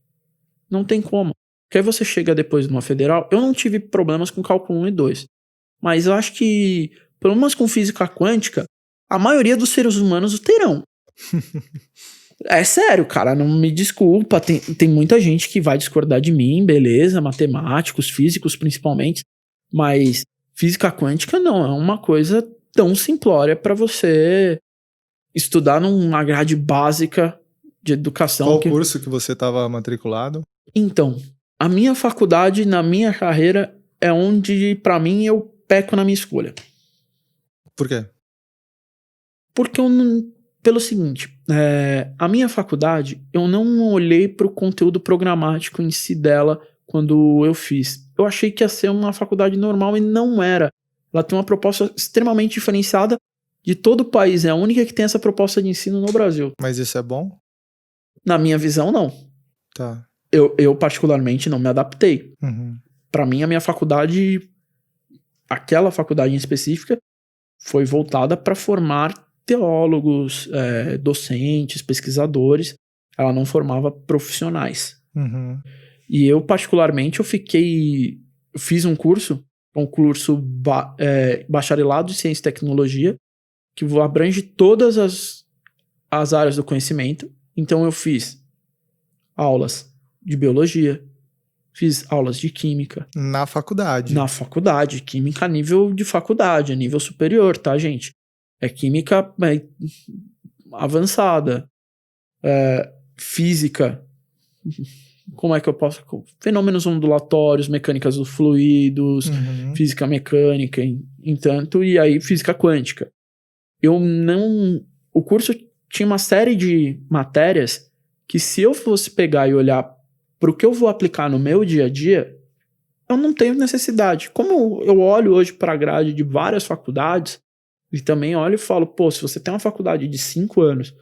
Não tem como. Porque aí você chega depois de uma federal, eu não tive problemas com cálculo 1 e 2, mas eu acho que problemas com física quântica, a maioria dos seres humanos terão. É sério, cara, não me desculpa, tem muita gente que vai discordar de mim, beleza, matemáticos, físicos principalmente, mas física quântica não, é uma coisa tão simplória para você estudar numa grade básica de educação. Qual curso que você estava matriculado? Então, a minha faculdade, na minha carreira, é onde, para mim, eu peco na minha escolha. Por quê? Porque pelo seguinte, a minha faculdade, eu não olhei para o conteúdo programático em si dela quando eu fiz. Eu achei que ia ser uma faculdade normal e não era. Ela tem uma proposta extremamente diferenciada de todo o país. É a única que tem essa proposta de ensino no Brasil. Mas isso é bom? Na minha visão, não. Tá. Eu particularmente, não me adaptei. Uhum. para mim, a minha faculdade, aquela faculdade em específica, foi voltada para formar teólogos, docentes, pesquisadores. Ela não formava profissionais. Uhum. E eu, particularmente, eu fiz um curso bacharelado em Ciência e Tecnologia, que abrange todas as áreas do conhecimento. Então eu fiz aulas de biologia, fiz aulas de química. Na faculdade. Na faculdade, química a nível de faculdade, a nível superior, tá, gente? É química avançada. Física. Como é que eu posso... Fenômenos ondulatórios, mecânicas dos fluidos, física mecânica, entanto, e aí física quântica. O curso tinha uma série de matérias que, se eu fosse pegar e olhar para o que eu vou aplicar no meu dia a dia, eu não tenho necessidade. Como eu olho hoje para a grade de várias faculdades, e também olho e falo, pô, se você tem uma faculdade de 5 anos,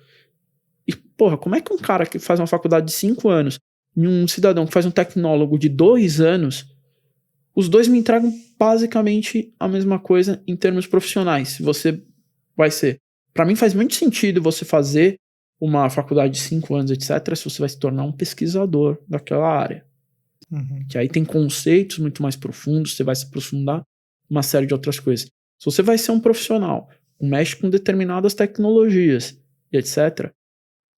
e, porra, como é que um cara que faz uma faculdade de 5 anos e um cidadão que faz um tecnólogo de 2 anos, os dois me entregam basicamente a mesma coisa em termos profissionais. Você vai ser... Para mim faz muito sentido você fazer uma faculdade de 5 anos, etc., se você vai se tornar um pesquisador daquela área. Que aí tem conceitos muito mais profundos, você vai se aprofundar uma série de outras coisas. Se você vai ser um profissional, mexe com determinadas tecnologias, e etc.,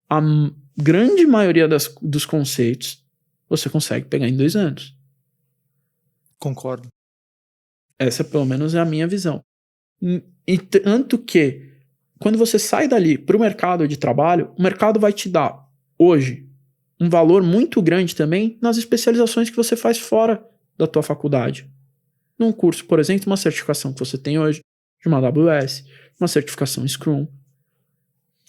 a grande maioria dos conceitos você consegue pegar em 2 anos. Concordo. Essa, pelo menos, é a minha visão. E tanto que, quando você sai dali para o mercado de trabalho, o mercado vai te dar, hoje, um valor muito grande também nas especializações que você faz fora da tua faculdade. Num curso, por exemplo, uma certificação que você tem hoje, de uma AWS, uma certificação Scrum.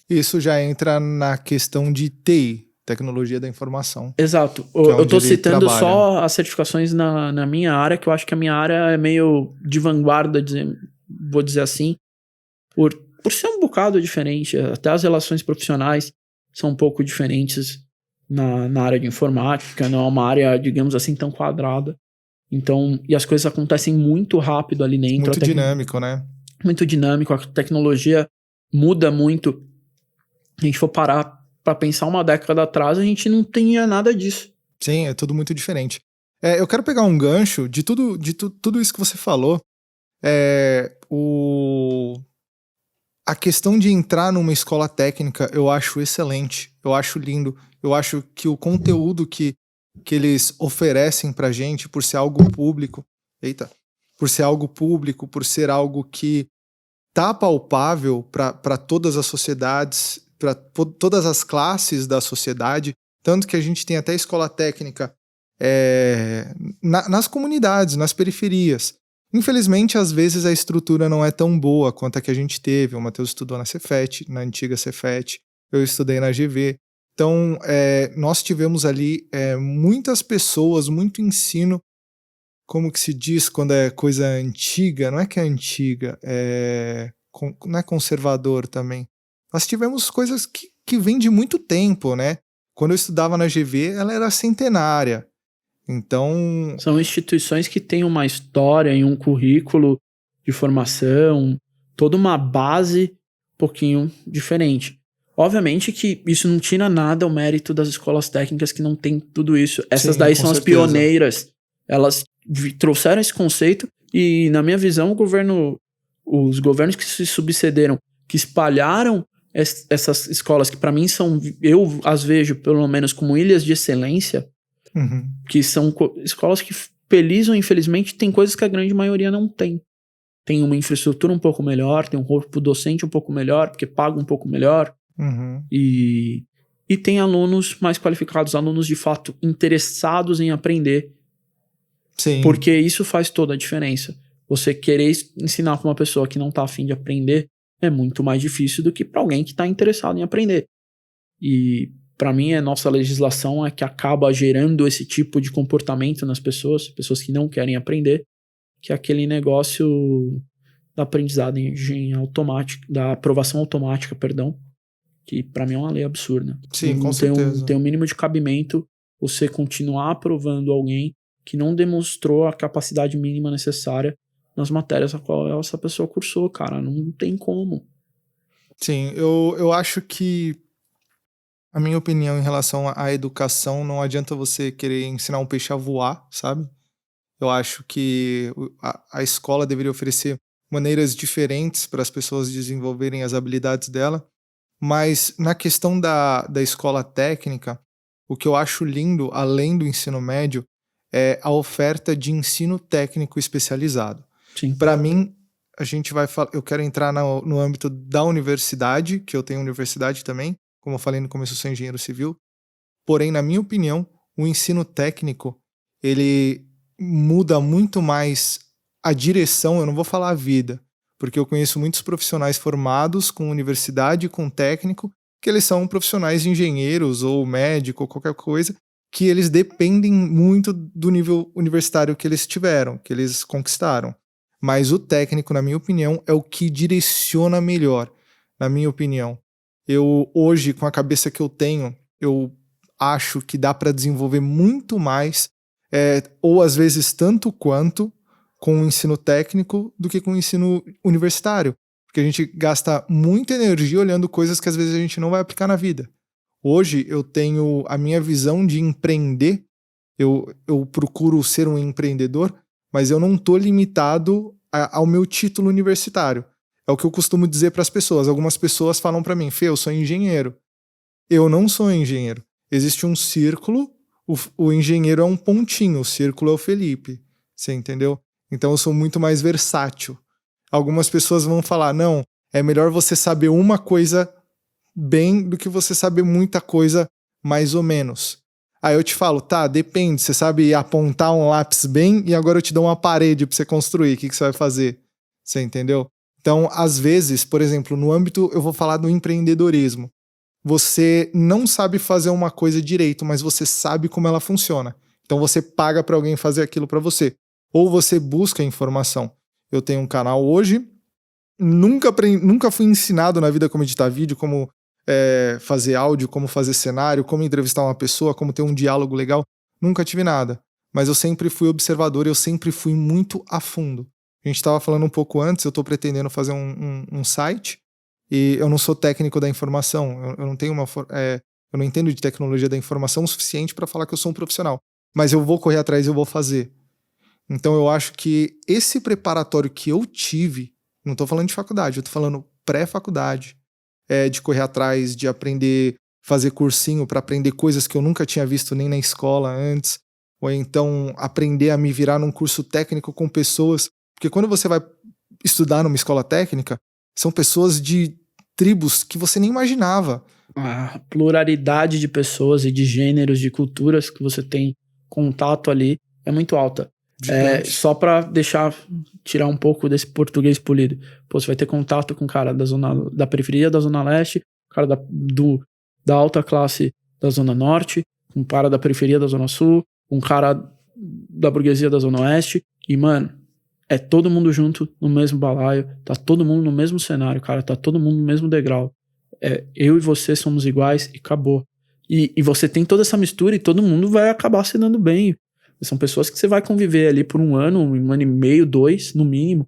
Isso já entra na questão de TI, Tecnologia da Informação. Exato. Eu estou citando só as certificações na minha área, que eu acho que a minha área é meio de vanguarda, vou dizer assim, por ser um bocado diferente. Até as relações profissionais são um pouco diferentes na área de informática, não é uma área, digamos assim, tão quadrada. Então, e as coisas acontecem muito rápido ali dentro. Muito dinâmico, né? Muito dinâmico, a tecnologia muda muito. Se a gente for parar para pensar uma década atrás, a gente não tinha nada disso. Sim, é tudo muito diferente. Eu quero pegar um gancho de tudo isso que você falou. A questão de entrar numa escola técnica eu acho excelente, eu acho lindo. Eu acho que o conteúdo que eles oferecem pra gente, por ser algo público, por ser algo que tá palpável para todas as sociedades, para todas as classes da sociedade, tanto que a gente tem até escola técnica nas comunidades, nas periferias. Infelizmente, às vezes a estrutura não é tão boa quanto a que a gente teve. O Matheus estudou na Cefet, na antiga Cefet, eu estudei na GV. Então, nós tivemos ali muitas pessoas, muito ensino, como que se diz quando é coisa antiga? Não é que é antiga, não é conservador também. Nós tivemos coisas que vêm de muito tempo, né? Quando eu estudava na GV, ela era centenária. Então... São instituições que têm uma história e um currículo de formação, toda uma base um pouquinho diferente. Obviamente que isso não tira nada o mérito das escolas técnicas que não tem tudo isso. Essas Sim, daí são certeza. As pioneiras. Elas trouxeram esse conceito e, na minha visão, os governos que se sucederam, que espalharam essas escolas que para mim eu as vejo pelo menos como ilhas de excelência, que são escolas que, feliz ou infelizmente, tem coisas que a grande maioria não tem. Tem uma infraestrutura um pouco melhor, tem um corpo docente um pouco melhor, porque paga um pouco melhor, e tem alunos mais qualificados, alunos de fato interessados em aprender. Sim. Porque isso faz toda a diferença. Você querer ensinar para uma pessoa que não está a fim de aprender é muito mais difícil do que para alguém que está interessado em aprender. E para mim, a nossa legislação é que acaba gerando esse tipo de comportamento nas pessoas que não querem aprender, que é aquele negócio da aprendizagem automática, da aprovação automática, perdão, que para mim é uma lei absurda. Sim, com certeza. certeza. Não tem o mínimo de cabimento você continuar aprovando alguém que não demonstrou a capacidade mínima necessária nas matérias a qual essa pessoa cursou, cara. Não tem como. Sim, eu acho que a minha opinião em relação à educação, não adianta você querer ensinar um peixe a voar, sabe? Eu acho que a escola deveria oferecer maneiras diferentes para as pessoas desenvolverem as habilidades dela, mas na questão da escola técnica, o que eu acho lindo, além do ensino médio, é a oferta de ensino técnico especializado. Sim. Para mim, a gente vai eu quero entrar no âmbito da universidade, que eu tenho universidade também, como eu falei no começo, eu sou engenheiro civil. Porém, na minha opinião, o ensino técnico, ele muda muito mais a direção, eu não vou falar a vida, porque eu conheço muitos profissionais formados com universidade, com técnico, que eles são profissionais de engenheiros ou médico ou qualquer coisa, que eles dependem muito do nível universitário que eles tiveram, que eles conquistaram. Mas o técnico, na minha opinião, é o que direciona melhor, na minha opinião. Eu, hoje, com a cabeça que eu tenho, eu acho que dá para desenvolver muito mais, ou às vezes tanto quanto, com o ensino técnico do que com o ensino universitário. Porque a gente gasta muita energia olhando coisas que às vezes a gente não vai aplicar na vida. Hoje eu tenho a minha visão de empreender, eu procuro ser um empreendedor, mas eu não estou limitado ao meu título universitário. É o que eu costumo dizer para as pessoas. Algumas pessoas falam para mim, Fê, eu sou engenheiro. Eu não sou engenheiro. Existe um círculo, o engenheiro é um pontinho, o círculo é o Felipe. Você entendeu? Então eu sou muito mais versátil. Algumas pessoas vão falar, não, é melhor você saber uma coisa bem do que você saber muita coisa mais ou menos. Aí eu te falo, tá, depende, você sabe apontar um lápis bem e agora eu te dou uma parede pra você construir, o que você vai fazer? Você entendeu? Então, às vezes, por exemplo, no âmbito, eu vou falar do empreendedorismo. Você não sabe fazer uma coisa direito, mas você sabe como ela funciona. Então você paga para alguém fazer aquilo para você. Ou você busca informação. Eu tenho um canal hoje, nunca fui ensinado na vida como editar vídeo, como fazer áudio, como fazer cenário, como entrevistar uma pessoa, como ter um diálogo legal. Nunca tive nada. Mas eu sempre fui observador, eu sempre fui muito a fundo. A gente estava falando um pouco antes, eu estou pretendendo fazer um site e eu não sou técnico da informação, eu não tenho eu não entendo de tecnologia da informação o suficiente para falar que eu sou um profissional. Mas eu vou correr atrás e eu vou fazer. Então eu acho que esse preparatório que eu tive, não estou falando de faculdade, eu estou falando pré-faculdade, de correr atrás, de aprender, fazer cursinho para aprender coisas que eu nunca tinha visto nem na escola antes, ou então aprender a me virar num curso técnico com pessoas, porque quando você vai estudar numa escola técnica, são pessoas de tribos que você nem imaginava. A pluralidade de pessoas e de gêneros, de culturas que você tem contato ali é muito alta. Só pra tirar um pouco desse português polido. Pô, você vai ter contato com o cara da periferia da Zona Leste, o cara da alta classe da Zona Norte, um cara da periferia da Zona Sul, um cara da burguesia da Zona Oeste, e, mano, é todo mundo junto no mesmo balaio, tá todo mundo no mesmo cenário, cara, tá todo mundo no mesmo degrau. Eu e você somos iguais e acabou. E você tem toda essa mistura e todo mundo vai acabar se dando bem. São pessoas que você vai conviver ali por um ano e meio, 2, no mínimo,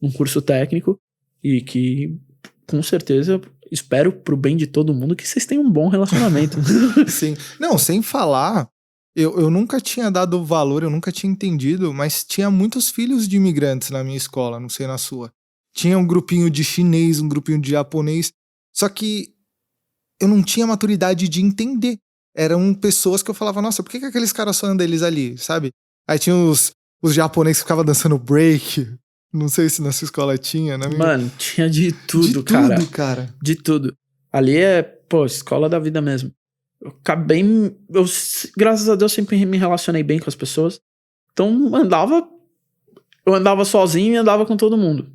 num curso técnico, e que, com certeza, espero pro bem de todo mundo que vocês tenham um bom relacionamento. Sim. Não, sem falar, eu nunca tinha dado valor, eu nunca tinha entendido, mas tinha muitos filhos de imigrantes na minha escola, não sei na sua. Tinha um grupinho de chinês, um grupinho de japonês, só que eu não tinha maturidade de entender. Eram pessoas que eu falava, nossa, por que aqueles caras só andam eles ali, sabe? Aí tinha os japoneses que ficavam dançando break. Não sei se na sua escola tinha, né? Mano, tinha de tudo, cara. De tudo. Ali escola da vida mesmo. Graças a Deus, sempre me relacionei bem com as pessoas. Então, eu andava sozinho e andava com todo mundo.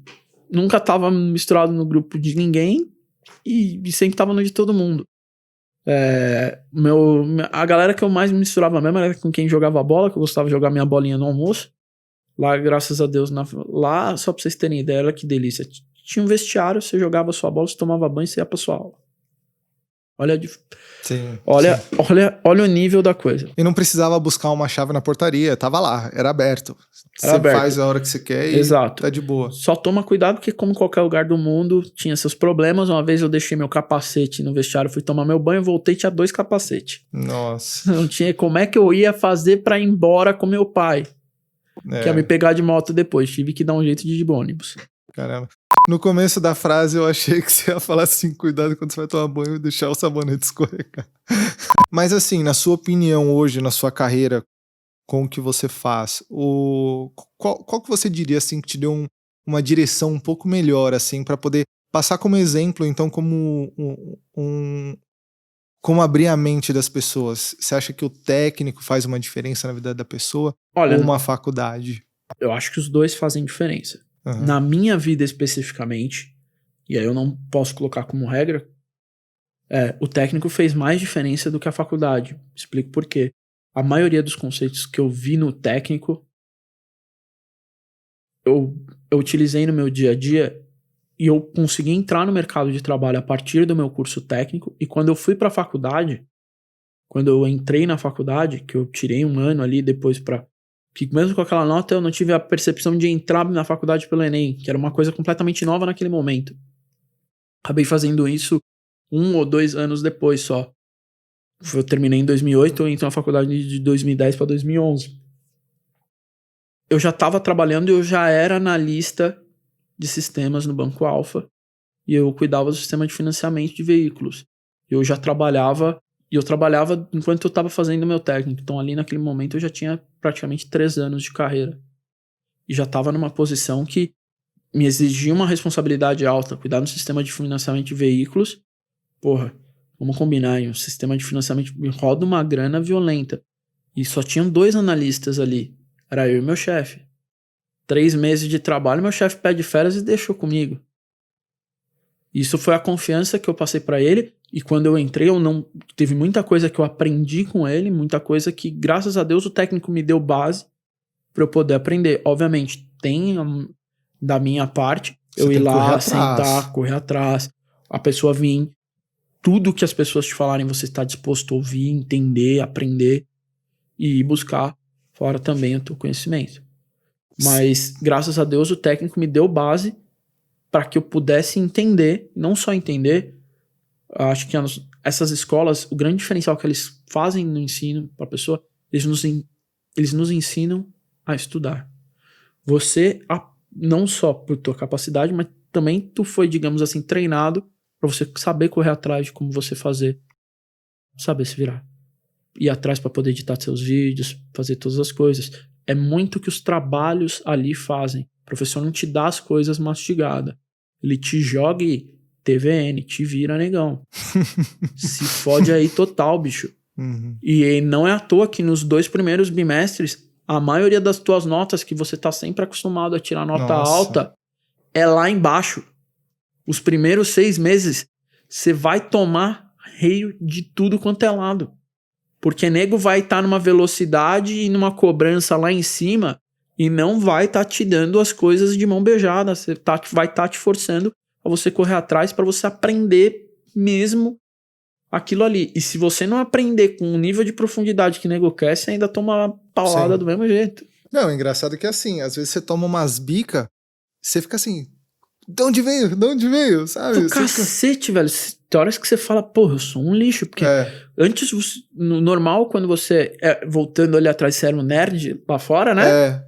Nunca tava misturado no grupo de ninguém e sempre tava no de todo mundo. A galera que eu mais me misturava mesmo era com quem jogava bola, que eu gostava de jogar minha bolinha no almoço. Lá, graças a Deus, lá, só pra vocês terem ideia, olha que delícia. Tinha um vestiário, você jogava sua bola, você tomava banho e você ia pra sua aula. Sim. Olha o nível da coisa. E não precisava buscar uma chave na portaria, tava lá, era aberto. Você faz a hora que você quer e Exato. tá de boa. Só toma cuidado porque, como qualquer lugar do mundo, tinha seus problemas. Uma vez eu deixei meu capacete no vestiário, fui tomar meu banho, voltei, tinha 2 capacetes. Nossa. Não tinha como é que eu ia fazer pra ir embora com meu pai. Que ia me pegar de moto depois. Tive que dar um jeito de ir de ônibus. Caramba. No começo da frase eu achei que você ia falar assim, cuidado quando você vai tomar banho e deixar o sabonete escorregar. Mas assim, na sua opinião hoje, na sua carreira, com o que você faz, qual que você diria assim que te deu uma direção um pouco melhor assim para poder passar como exemplo, então como como abrir a mente das pessoas? Você acha que o técnico faz uma diferença na vida da pessoa? Olha, ou uma faculdade? Eu acho que os dois fazem diferença. Uhum. Na minha vida especificamente, e aí eu não posso colocar como regra, o técnico fez mais diferença do que a faculdade. Explico por quê. A maioria dos conceitos que eu vi no técnico, eu utilizei no meu dia a dia e eu consegui entrar no mercado de trabalho a partir do meu curso técnico. E quando eu fui para a faculdade, quando eu entrei na faculdade, que eu tirei um ano ali depois que mesmo com aquela nota eu não tive a percepção de entrar na faculdade pelo Enem, que era uma coisa completamente nova naquele momento. Acabei fazendo isso 1 ou 2 anos depois só. Eu terminei em 2008, eu entrei na faculdade de 2010 para 2011. Eu já estava trabalhando e eu já era analista de sistemas no Banco Alfa e eu cuidava do sistema de financiamento de veículos. Eu já trabalhava, e eu trabalhava enquanto eu estava fazendo meu técnico. Então ali naquele momento eu já tinha praticamente 3 anos de carreira. E já estava numa posição que me exigia uma responsabilidade alta, cuidar do sistema de financiamento de veículos. Porra, vamos combinar aí, um sistema de financiamento roda uma grana violenta. E só tinham 2 analistas ali. Era eu e meu chefe. 3 meses de trabalho, meu chefe pede férias e deixou comigo. Isso foi a confiança que eu passei para ele. E quando eu entrei, teve muita coisa que eu aprendi com ele, muita coisa que, graças a Deus, o técnico me deu base para eu poder aprender. Obviamente, tem da minha parte, eu ir lá, sentar, correr atrás, a pessoa vir, tudo que as pessoas te falarem, você está disposto a ouvir, entender, aprender e ir buscar fora também o teu conhecimento. Mas, graças a Deus, o técnico me deu base para que eu pudesse entender, não só entender, acho que essas escolas, o grande diferencial que eles fazem no ensino para a pessoa, eles nos ensinam a estudar. Você, não só por tua capacidade, mas também tu foi, digamos assim, treinado para você saber correr atrás de como você fazer, saber se virar. Ir atrás para poder editar seus vídeos, fazer todas as coisas. É muito que os trabalhos ali fazem. O professor não te dá as coisas mastigadas. Ele te joga e TVN, te vira, negão. Se fode aí total, bicho. Uhum. E não é à toa que nos 2 primeiros bimestres, a maioria das tuas notas, que você tá sempre acostumado a tirar nota alta, é lá embaixo. Os primeiros 6 meses, você vai tomar reio de tudo quanto é lado. Porque nego vai estar numa velocidade e numa cobrança lá em cima e não vai estar te dando as coisas de mão beijada. Você vai estar te forçando a você correr atrás para você aprender mesmo aquilo ali. E se você não aprender com o nível de profundidade que nego quer, você ainda toma uma paulada do mesmo jeito. Não, engraçado que assim, às vezes você toma umas bicas, você fica assim, de onde veio? De onde veio? Sabe? Do cacete, velho. Tem horas que você fala, porra, eu sou um lixo. Porque antes, no normal, quando você, voltando ali atrás, você era um nerd lá fora, né?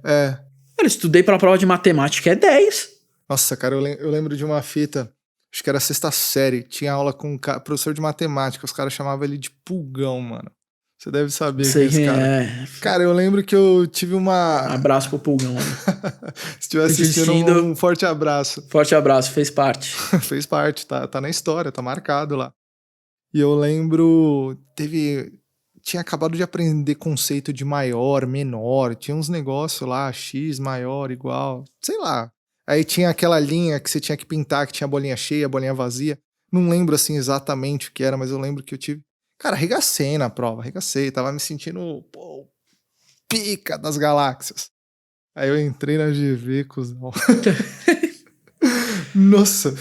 Eu estudei pra prova de matemática, é 10. Nossa, cara, eu lembro de uma fita, acho que era a 6ª série, tinha aula com um professor de matemática, os caras chamavam ele de Pulgão, mano. Você deve saber quem é esse cara. Cara, eu lembro que eu tive uma... Abraço pro Pulgão. Se estiver assistindo, um forte abraço. Forte abraço, fez parte. Fez parte, tá na história, tá marcado lá. E eu lembro, tinha acabado de aprender conceito de maior, menor, tinha uns negócios lá, X, maior, igual, sei lá. Aí tinha aquela linha que você tinha que pintar, que tinha bolinha cheia, bolinha vazia. Não lembro assim exatamente o que era, mas eu lembro que eu tive... Cara, arregacei na prova, tava me sentindo, pica das galáxias. Aí eu entrei na GV, cuzão. Nossa,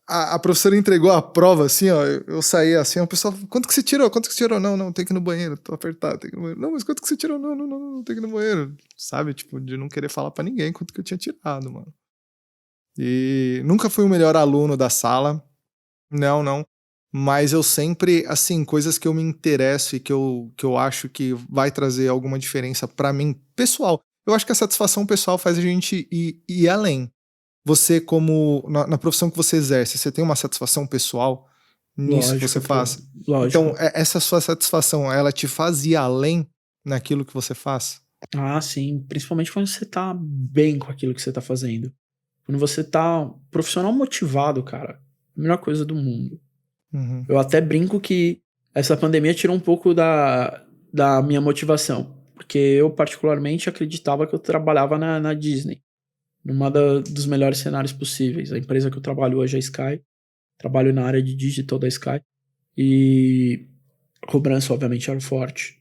a professora entregou a prova, assim, ó, eu saí assim, o pessoal, quanto que você tirou? Quanto que você tirou? Não, tem que ir no banheiro, tô apertado, tem que ir no banheiro. Não, mas quanto que você tirou? Não, tem que ir no banheiro. Sabe, tipo, de não querer falar pra ninguém quanto que eu tinha tirado, mano. E nunca fui o melhor aluno da sala, não. Mas eu sempre, assim, coisas que eu me interesso e que eu acho que vai trazer alguma diferença pra mim, pessoal. Eu acho que a satisfação pessoal faz a gente ir além. Você, como na profissão que você exerce, você tem uma satisfação pessoal nisso que você Lógico, pô. faz? Lógico. Então, essa sua satisfação, ela te faz ir além naquilo que você faz? Ah, sim. Principalmente quando você tá bem com aquilo que você tá fazendo. Quando você tá profissional motivado, cara. A melhor coisa do mundo. Uhum. Eu até brinco que essa pandemia tirou um pouco da minha motivação. Porque eu, particularmente, acreditava que eu trabalhava na Disney. Numa dos melhores cenários possíveis. A empresa que eu trabalho hoje é a Sky. Trabalho na área de digital da Sky. E a cobrança, obviamente, era forte.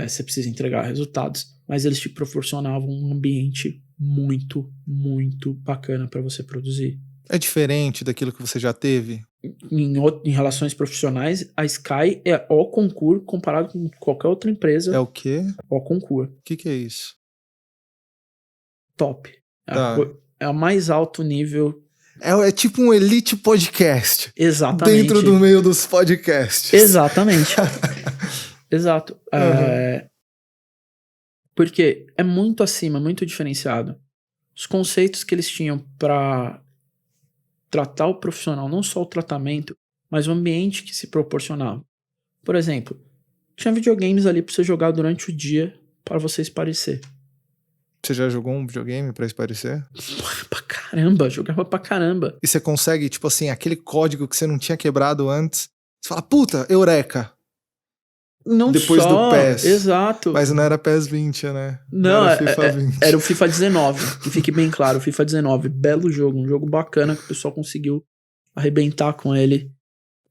Você precisa entregar resultados. Mas eles te proporcionavam um ambiente muito, muito bacana para você produzir. É diferente daquilo que você já teve? Em relações profissionais, a Sky é o concurso comparado com qualquer outra empresa. É o quê? O concurso. O que é isso? Top. Tá. É o mais alto nível. É tipo um elite podcast. Exatamente. Dentro do meio dos podcasts. Exatamente. Exato. Porque é muito acima, muito diferenciado. Os conceitos que eles tinham para tratar o profissional, não só o tratamento, mas o ambiente que se proporcionava. Por exemplo, tinha videogames ali para você jogar durante o dia para você esparecer. Você já jogou um videogame pra esparecer? Pra caramba, jogava pra caramba. E você consegue, tipo assim, aquele código que você não tinha quebrado antes, você fala, puta, eureka! Não Depois só, do PES. exato. Mas não era PES 20, né? Não, era FIFA 20. Era o FIFA 19, que fique bem claro, o FIFA 19, belo jogo, um jogo bacana que o pessoal conseguiu arrebentar com ele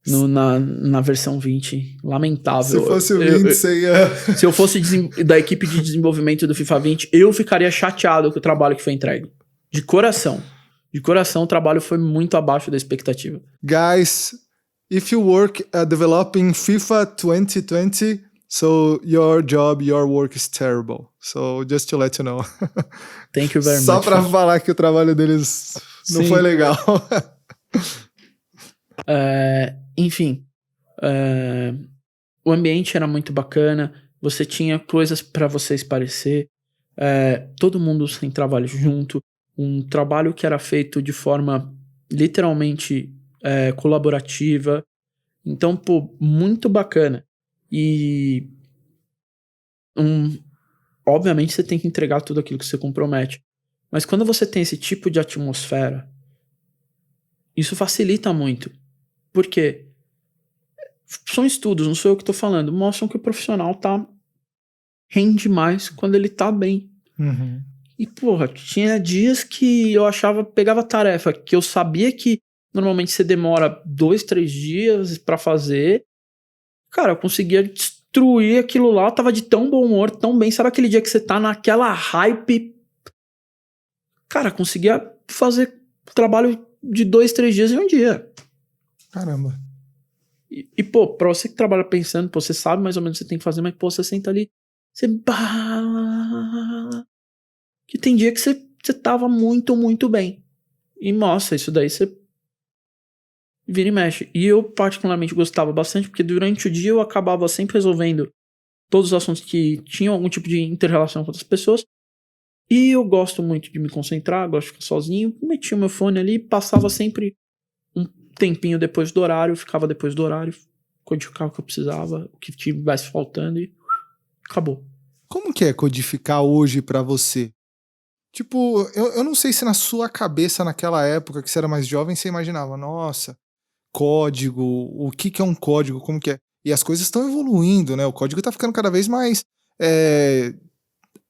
na versão 20, lamentável. Se fosse o 20, você ia... Se eu fosse da equipe de desenvolvimento do FIFA 20, eu ficaria chateado com o trabalho que foi entregue. De coração, o trabalho foi muito abaixo da expectativa. Guys, if you work developing FIFA 2020, so your work is terrible. So just to let you know. Thank you very much. Só pra falar que o trabalho deles não foi legal. Enfim, o ambiente era muito bacana, você tinha coisas pra você esparecer, todo mundo sem trabalho junto, um trabalho que era feito de forma literalmente colaborativa. Então, pô, muito bacana. E obviamente você tem que entregar tudo aquilo que você compromete. Mas quando você tem esse tipo de atmosfera, isso facilita muito. Por quê? São estudos, não sou eu que tô falando, mostram que o profissional rende mais quando ele tá bem. Uhum. E, porra, tinha dias que eu pegava tarefa que eu sabia que normalmente você demora 2, 3 dias pra fazer. Cara, eu conseguia destruir aquilo lá, eu tava de tão bom humor, tão bem. Sabe aquele dia que você tá naquela hype? Cara, conseguia fazer trabalho de 2, 3 dias em um dia. Caramba. E, pô, pra você que trabalha pensando, pô, você sabe mais ou menos o que você tem que fazer, mas, pô, você senta ali, você... Que tem dia que você tava muito, muito bem. E mostra, isso daí você vira e mexe. E eu particularmente gostava bastante, porque durante o dia eu acabava sempre resolvendo todos os assuntos que tinham algum tipo de inter-relação com outras pessoas. E eu gosto muito de me concentrar, gosto de ficar sozinho. Metia o meu fone ali, passava sempre um tempinho depois do horário, ficava depois do horário, codificava o que eu precisava, o que tivesse faltando e acabou. Como que é codificar hoje pra você? Tipo, eu não sei se na sua cabeça naquela época, que você era mais jovem, você imaginava, nossa, código, o que é um código, como que é? E as coisas estão evoluindo, né? O código tá ficando cada vez mais...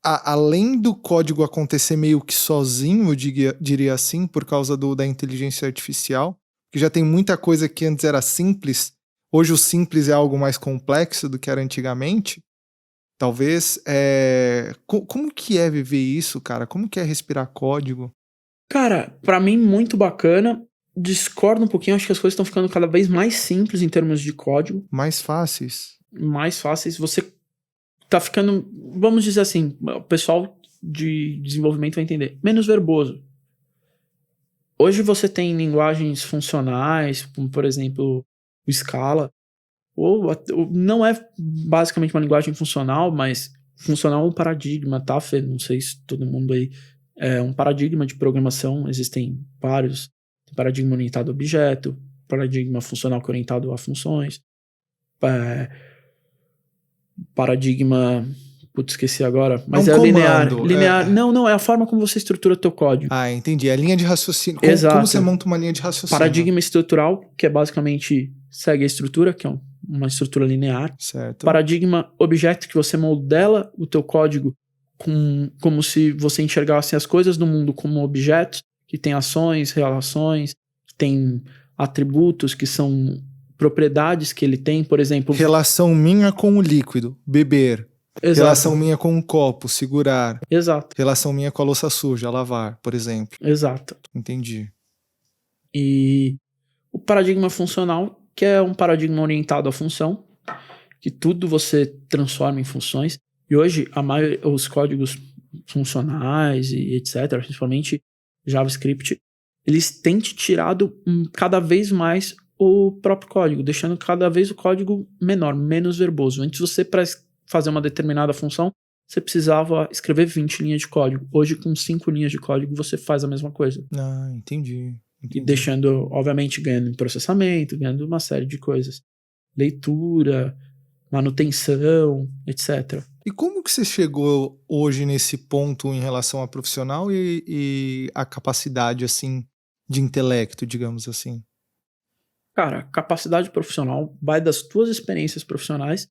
além do código acontecer meio que sozinho, eu diria assim, por causa da inteligência artificial, que já tem muita coisa que antes era simples, hoje o simples é algo mais complexo do que era antigamente. Talvez, como que é viver isso, cara? Como que é respirar código? Cara, pra mim muito bacana, discordo um pouquinho, acho que as coisas estão ficando cada vez mais simples em termos de código. Mais fáceis. Mais fáceis. Você tá ficando, vamos dizer assim, o pessoal de desenvolvimento vai entender, menos verboso. Hoje você tem linguagens funcionais, como por exemplo o Scala, ou não é basicamente uma linguagem funcional, mas funcional é um paradigma, tá, Fê? Não sei se todo mundo aí é um paradigma de programação, existem vários. Tem paradigma orientado a objeto, paradigma funcional orientado a funções, paradigma... Putz, esqueci agora. Mas É um é linear. comando, Linear. Não, é a forma como você estrutura teu código. Ah, entendi. É a linha de raciocínio. Exato. Como você monta uma linha de raciocínio? Paradigma estrutural, que é basicamente segue a estrutura, que é uma estrutura linear. Certo. Paradigma objeto, que você modela o teu código como se você enxergasse as coisas do mundo como objetos, que tem ações, relações, tem atributos que são propriedades que ele tem, por exemplo... Relação minha com o líquido, beber. Exato. Relação minha com um copo, segurar. Exato. Relação minha com a louça suja, lavar, por exemplo. Exato. Entendi. E o paradigma funcional, que é um paradigma orientado à função, que tudo você transforma em funções. E hoje, os códigos funcionais e etc., principalmente JavaScript, eles têm te tirado cada vez mais o próprio código, deixando cada vez o código menor, menos verboso. Antes você, para fazer uma determinada função, você precisava escrever 20 linhas de código. Hoje, com 5 linhas de código, você faz a mesma coisa. Ah, entendi. E deixando, obviamente, ganhando em processamento, ganhando uma série de coisas. Leitura, manutenção, etc. E como que você chegou hoje nesse ponto em relação a profissional e a capacidade, assim, de intelecto, digamos assim? Cara, capacidade profissional vai das tuas experiências profissionais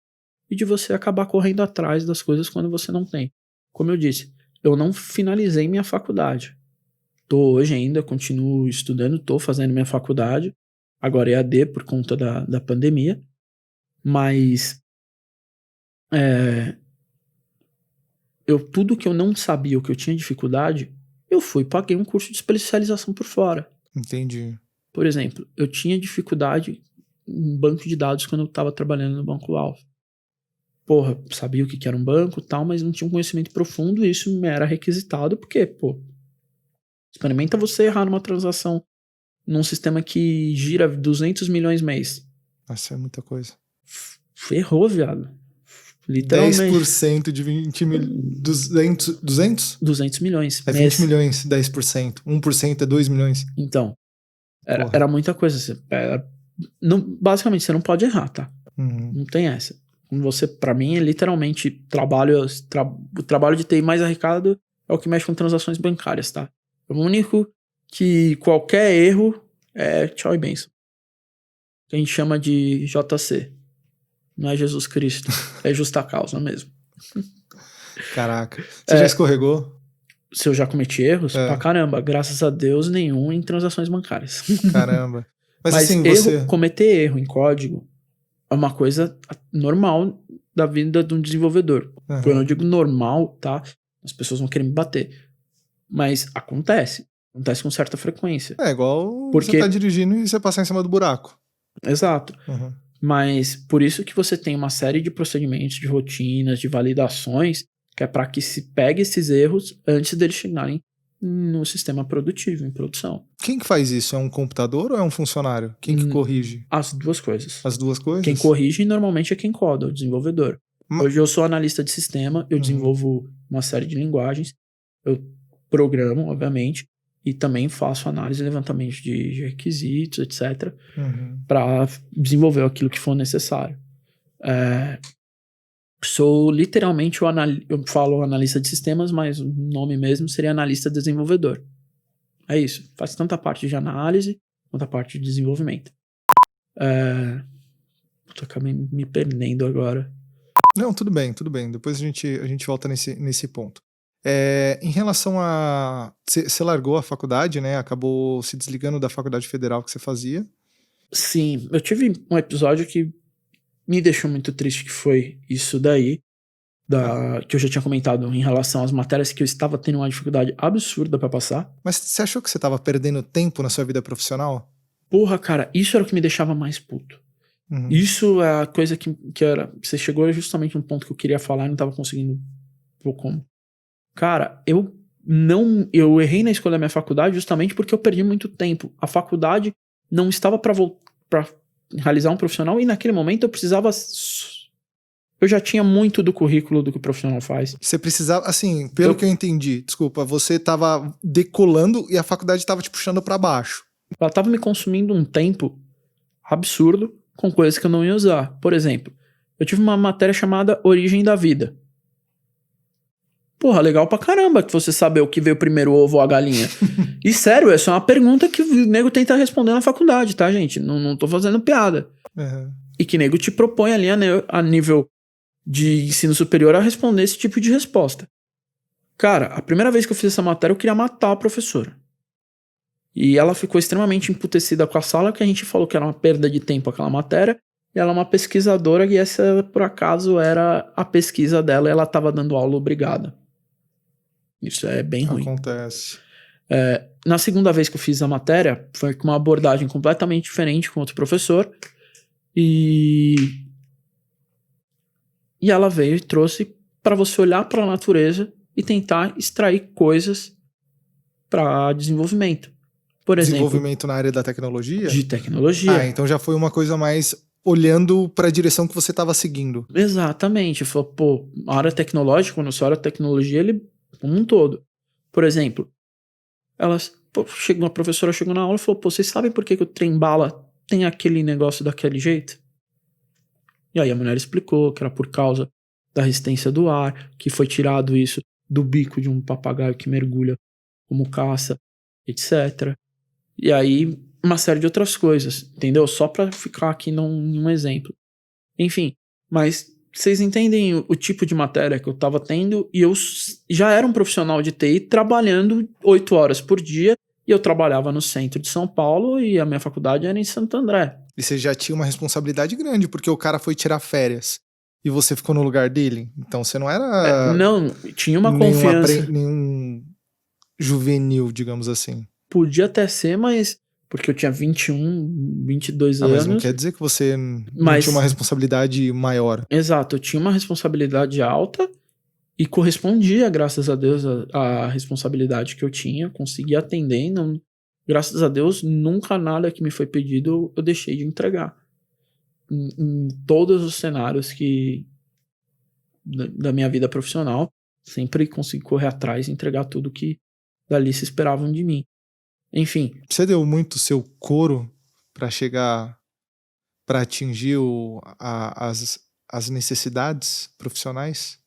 e de você acabar correndo atrás das coisas quando você não tem. Como eu disse, eu não finalizei minha faculdade. Tô hoje ainda, continuo estudando, tô fazendo minha faculdade. Agora é EAD por conta da pandemia. Mas tudo que eu não sabia, o que eu tinha dificuldade, eu paguei um curso de especialização por fora. Entendi. Por exemplo, eu tinha dificuldade em banco de dados quando eu estava trabalhando no Banco Alfa. Porra, sabia o que era um banco e tal, mas não tinha um conhecimento profundo e isso me era requisitado, porque, experimenta você errar numa transação num sistema que gira 200 milhões mês. Nossa, é muita coisa. Ferrou, viado. Literalmente. 10% de 20 mil... 200? 200 milhões. É 20 milhões, 10%. 1% é 2 milhões. Então, era muita coisa. Basicamente, você não pode errar, tá? Uhum. Não tem essa. Pra mim, é literalmente o trabalho de TI mais arriscado é o que mexe com transações bancárias, tá? É o único que qualquer erro é tchau e benção. Que a gente chama de JC. Não é Jesus Cristo, é justa causa mesmo. Caraca. Você já escorregou? Se eu já cometi erros? Pra caramba. Graças a Deus, nenhum em transações bancárias. Caramba. Mas assim, cometer erro em código é uma coisa normal da vida de um desenvolvedor. Uhum. Quando eu digo normal, tá? As pessoas vão querer me bater. Mas acontece. Acontece com certa frequência. É igual você tá dirigindo e você passar em cima do buraco. Exato. Uhum. Mas por isso que você tem uma série de procedimentos, de rotinas, de validações, que é para que se pegue esses erros antes deles chegarem no sistema produtivo, em produção. Quem que faz isso? É um computador ou é um funcionário? Quem que corrige? As duas coisas. As duas coisas? Quem corrige normalmente é quem coda, o desenvolvedor. Hoje eu sou analista de sistema, eu desenvolvo uma série de linguagens, eu programo, obviamente, e também faço análise e levantamento de requisitos, etc., para desenvolver aquilo que for necessário. Sou literalmente eu falo analista de sistemas, mas o nome mesmo seria analista desenvolvedor. É isso. Faz tanta parte de análise quanto a parte de desenvolvimento. Acabei me perdendo agora. Não, tudo bem. Depois a gente volta nesse ponto. Em relação a... Você largou a faculdade, né? Acabou se desligando da faculdade federal que você fazia. Sim, eu tive um episódio que me deixou muito triste, que foi isso daí, que eu já tinha comentado em relação às matérias que eu estava tendo uma dificuldade absurda para passar. Mas você achou que você estava perdendo tempo na sua vida profissional? Porra, cara, isso era o que me deixava mais puto. Uhum. Isso é a coisa que era... Você chegou justamente num ponto que eu queria falar e não tava conseguindo por como. Cara, eu errei na escolha da minha faculdade justamente porque eu perdi muito tempo. A faculdade não estava pra realizar um profissional e naquele momento eu precisava... Eu já tinha muito do currículo do que o profissional faz. Você precisava, assim, pelo que eu entendi, desculpa, você tava decolando e a faculdade tava te puxando pra baixo. Ela tava me consumindo um tempo absurdo com coisas que eu não ia usar. Por exemplo, eu tive uma matéria chamada Origem da Vida. Porra, legal pra caramba que você saber o que veio primeiro, o ovo ou a galinha. E sério, essa é uma pergunta que o nego tenta responder na faculdade, tá, gente? Não tô fazendo piada. Uhum. E que nego te propõe ali a nível de ensino superior a responder esse tipo de resposta. Cara, a primeira vez que eu fiz essa matéria eu queria matar a professora. E ela ficou extremamente emputecida com a sala, que a gente falou que era uma perda de tempo aquela matéria. E ela é uma pesquisadora e essa, por acaso, era a pesquisa dela e ela tava dando aula obrigada. Isso é bem ruim. Acontece. Na segunda vez que eu fiz a matéria, foi com uma abordagem completamente diferente com outro professor. E ela veio e trouxe para você olhar para a natureza e tentar extrair coisas para desenvolvimento. Por exemplo, Desenvolvimento na área da tecnologia? de tecnologia. Então já foi uma coisa mais olhando para a direção que você estava seguindo. Exatamente. Falou, pô, a área tecnológica, quando você olha a tecnologia, ele como um todo. Por exemplo, uma professora chegou na aula e falou, pô, vocês sabem por que o trem-bala tem aquele negócio daquele jeito? E aí a mulher explicou que era por causa da resistência do ar, que foi tirado isso do bico de um papagaio que mergulha como caça, etc. E aí uma série de outras coisas, entendeu? Só pra ficar aqui num exemplo. Enfim, mas vocês entendem o tipo de matéria que eu tava tendo e eu já era um profissional de TI trabalhando 8 horas por dia e eu trabalhava no centro de São Paulo e a minha faculdade era em Santo André. E você já tinha uma responsabilidade grande, porque o cara foi tirar férias e você ficou no lugar dele. Então você não era Não, tinha uma confiança. nenhum juvenil, digamos assim. Podia até ser, mas... Porque eu tinha 21, 22 Mas anos. não quer dizer que você não tinha uma responsabilidade maior. Exato, eu tinha uma responsabilidade alta e correspondia, graças a Deus, a responsabilidade que eu tinha. Consegui atender. Não, graças a Deus, nunca nada que me foi pedido eu deixei de entregar. Em todos os cenários da minha vida profissional, sempre consegui correr atrás e entregar tudo que dali se esperavam de mim. Enfim. Você deu muito seu couro para chegar, para atingir as necessidades profissionais?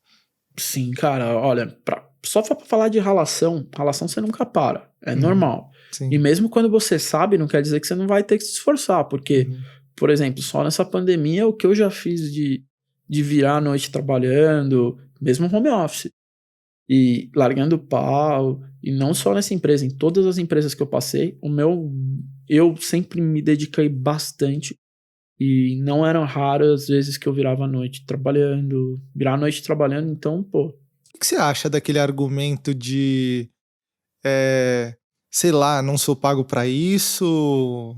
Sim, cara, olha, só pra falar de relação você nunca para, é normal. Sim. E mesmo quando você sabe, não quer dizer que você não vai ter que se esforçar, porque, por exemplo, só nessa pandemia, o que eu já fiz de virar a noite trabalhando, mesmo home office, e largando pau, e não só nessa empresa, em todas as empresas que eu passei, eu sempre me dediquei bastante, e não eram raras as vezes que eu virava a noite trabalhando, então, pô. O que você acha daquele argumento de, sei lá, não sou pago pra isso,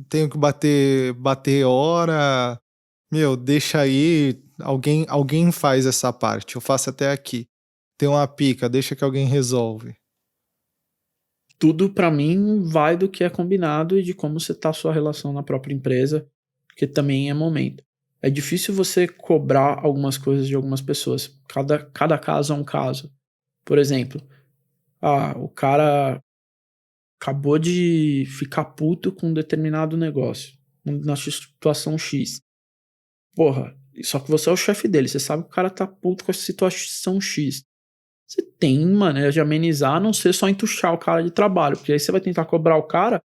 tenho que bater hora, meu, deixa aí, alguém faz essa parte, eu faço até aqui. Tem uma pica, deixa que alguém resolve. Tudo pra mim vai do que é combinado e de como você tá a sua relação na própria empresa, porque também é momento. É difícil você cobrar algumas coisas de algumas pessoas. Cada caso é um caso. Por exemplo, o cara acabou de ficar puto com um determinado negócio, na situação X. Porra, só que você é o chefe dele, você sabe que o cara tá puto com a situação X. Você tem maneira de amenizar, a não ser só entuchar o cara de trabalho, porque aí você vai tentar cobrar o cara